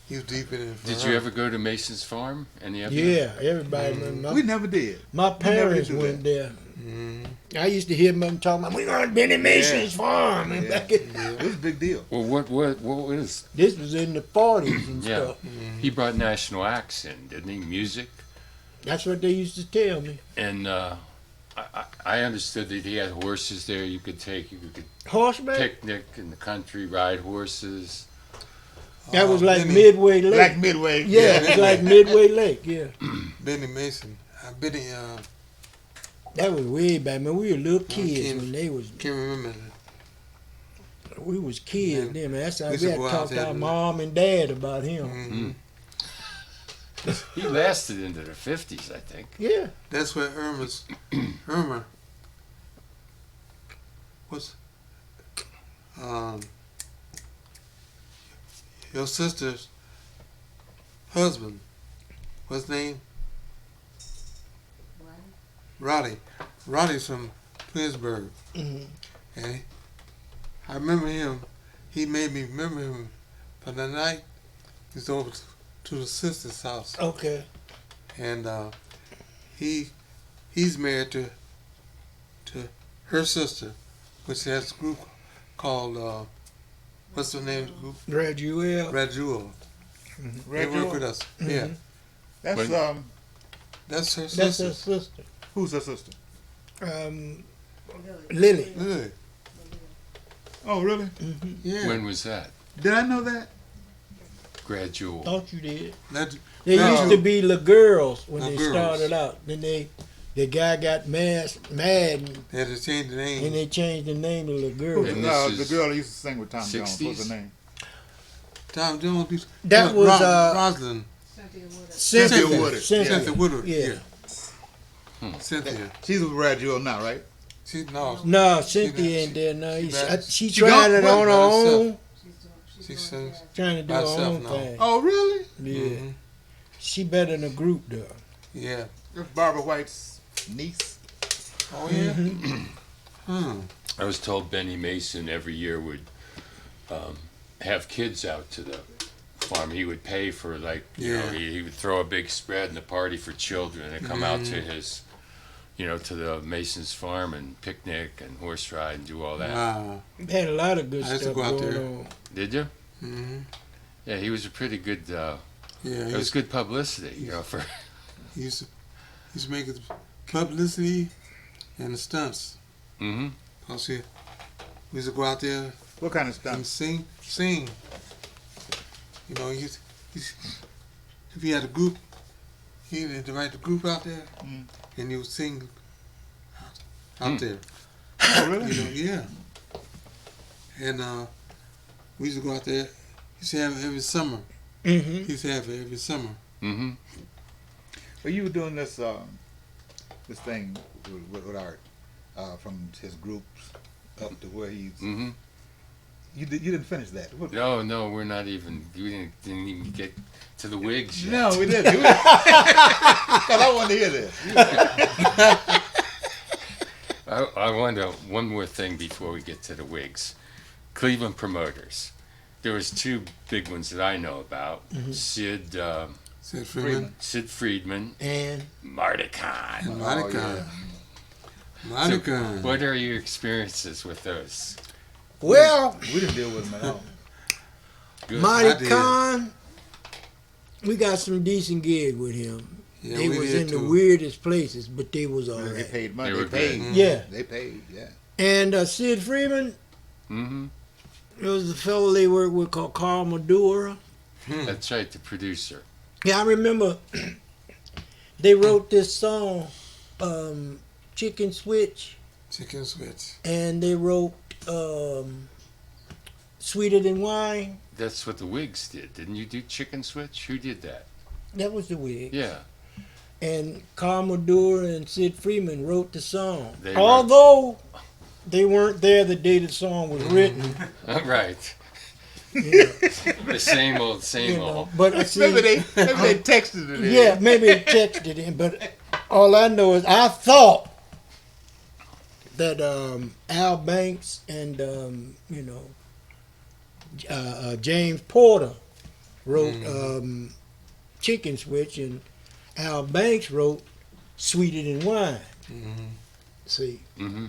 he was deep in it. for Did her. you ever go to Mason's farm? Any of you? Yeah, everybody. We never did. My never parents did do went there. Mhm. I used to hear them talking about, we going to Benny Mason's farm. And Yeah. back in, It was a big deal. Well, what was? this was in the 40s and Yeah. stuff. He brought national acts in, didn't he? Music. That's what they used to tell me. And I understood that he had horses there. You could take Horseback? picnic in the country, ride horses. That was like Benny- Midway Lake. Black Midway. Yeah, it's like Midway Lake, yeah. Benny Mason. Benny, That was way back, man. We were little kids can't- when they was, can't remember. we was kids Man, then, man. That's how we we should had go to out talk there to our and- mom and dad about him. Mhm. He lasted into the 50s, I think. Yeah. That's where Irma was, your sister's husband. What's his name? Roddy. Roddy's from Twinsburg. Mhm. And I remember him. He made me remember him for the night. He's over to the sister's house. Okay. And he's married to her sister, which has a group called what's the name of the group? Graduate. Red Jewel. They work with us. Yeah, That's When- that's her That's sister. her sister. who's her sister? Lily. Really? Oh, really? Yeah. When was that? Did I know that? Gradual. Thought you did. That, They No. used to be the girls when The they girls. started out. Then the guy got mad and they had to change the name. they changed the name to the girl. And this The is girl that used to sing with Tom Jones. 60s? What's her name? Tom Jones. That was Roslyn. Cynthia Woodard. Cynthia. Cynthia Woodard. Yeah. Cynthia. She's with Brad Jewell now, right? She no. No, She Cynthia ain't there now. She She tried gone? it What? on her By herself. own. She sings. Trying to do By her herself own now. thing. Oh, really? Yeah. Mhm. She better than a group though. Yeah. That's Barbara White's niece. Oh yeah. Mm-hmm. I was told Benny Mason every year would have kids out to the farm. He would pay for, like, you know, Yeah. he would throw a big spread and a party for children and come out Mm-hmm. to his, to the Mason's farm and picnic and horse ride and do all that. Wow. Had a lot of good I used to stuff go out going there. on. Did you? hmm Yeah, he was a pretty good. Yeah. It was good publicity, for. He used to make it publicity and the stunts. Mm-hmm. Cause we used to go out there What kind of and stuff? sing. You know, he's if he had a group, he'd invite the group out there, Mm. and he would sing out there. Oh, really? You know, yeah. And we used to go out there. He used to have it every summer. Mm-hmm. He used to have it every summer. Mm-hmm. Well, you were doing this this thing with Art from his groups up to where he's. Mm-hmm. You didn't finish that. What- No, we're not even. We didn't even get to the wigs yet. No, we didn't. Because I wanted to hear this. I want one more thing before we get to the wigs. Cleveland promoters. There was two big ones that I know about. Sid Said Freeman. Sid Friedman, And Marty Kahn. And Monica. Monica. What are your experiences with those? well, We didn't deal with him at all. Good. I Monty did. Khan, we got some decent gig with him. Yeah, they we was did in the too. weirdest places, but they was all They right. paid money. They They, were paid. good. Yeah. They paid. Yeah. And Sid Freeman, Mm-hmm. there was a fellow they worked with called Carl Madura. That's right, the producer. Yeah, I remember they wrote this song, Chicken Switch, Chicken switch. and they wrote Sweeter Than Wine. That's what the Wigs did. Didn't you do Chicken Switch? Who did that? That was the wig. Yeah. And Carl Madura and Sid Freeman wrote the song. They wrote- Although they weren't there the day the song was written. Right. You know, The same old, same you know. old. But I see, Maybe they texted it. in. yeah, maybe it texted in, but all I know is I thought that Al Banks and James Porter wrote Chicken Switch, and Al Banks wrote Sweeter Than Wine. See, Mm-hmm.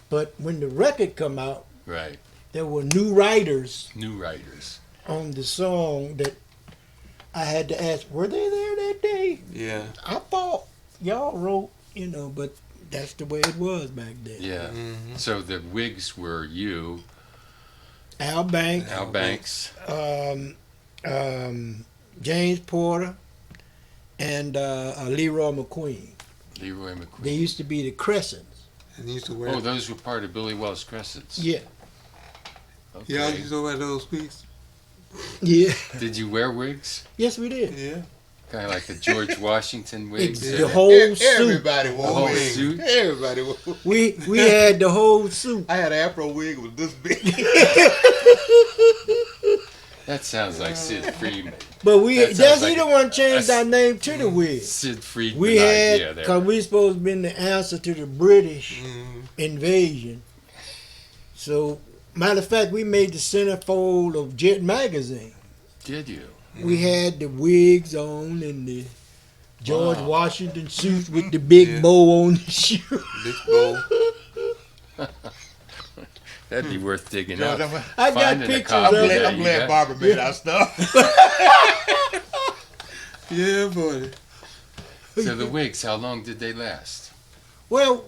but when the record come out, Right. there were new writers New writers. on the song that I had to ask, were they there that day? Yeah. I thought y'all wrote, but that's the way it was back then. Yeah. So the Wigs were you, Al Banks, Al Banks. James Porter, and Leroy McQueen. Leroy They McQueen. used to be the Crescents. And used to wear. Oh, those were part of Billy Wells Crescents. Yeah. Okay. Y'all used to wear those piece. Yeah. Did you wear wigs? Yes, we did. Yeah. Kind of like the George Washington wigs? The whole suit. Everybody wore whole wigs. suit? Everybody wore. We had the whole suit. I had an afro wig with this big. That sounds like Sid Friedman. But That sounds that's like he the one changed a- our name to the wig. Sid Friedman We idea had, there. because we supposed to been the answer to the British invasion. So, matter of fact, we made the centerfold of Jet magazine. Did you? We had the wigs on and the George Wow. Washington suits with the big Yeah. bow on the shoe. Big bowl. That'd be worth digging George, up. I got Finding a pictures copy of of it. that, I'm you glad got- Barbara made our stuff. Yeah, boy. So the wigs, how long did they last? Well,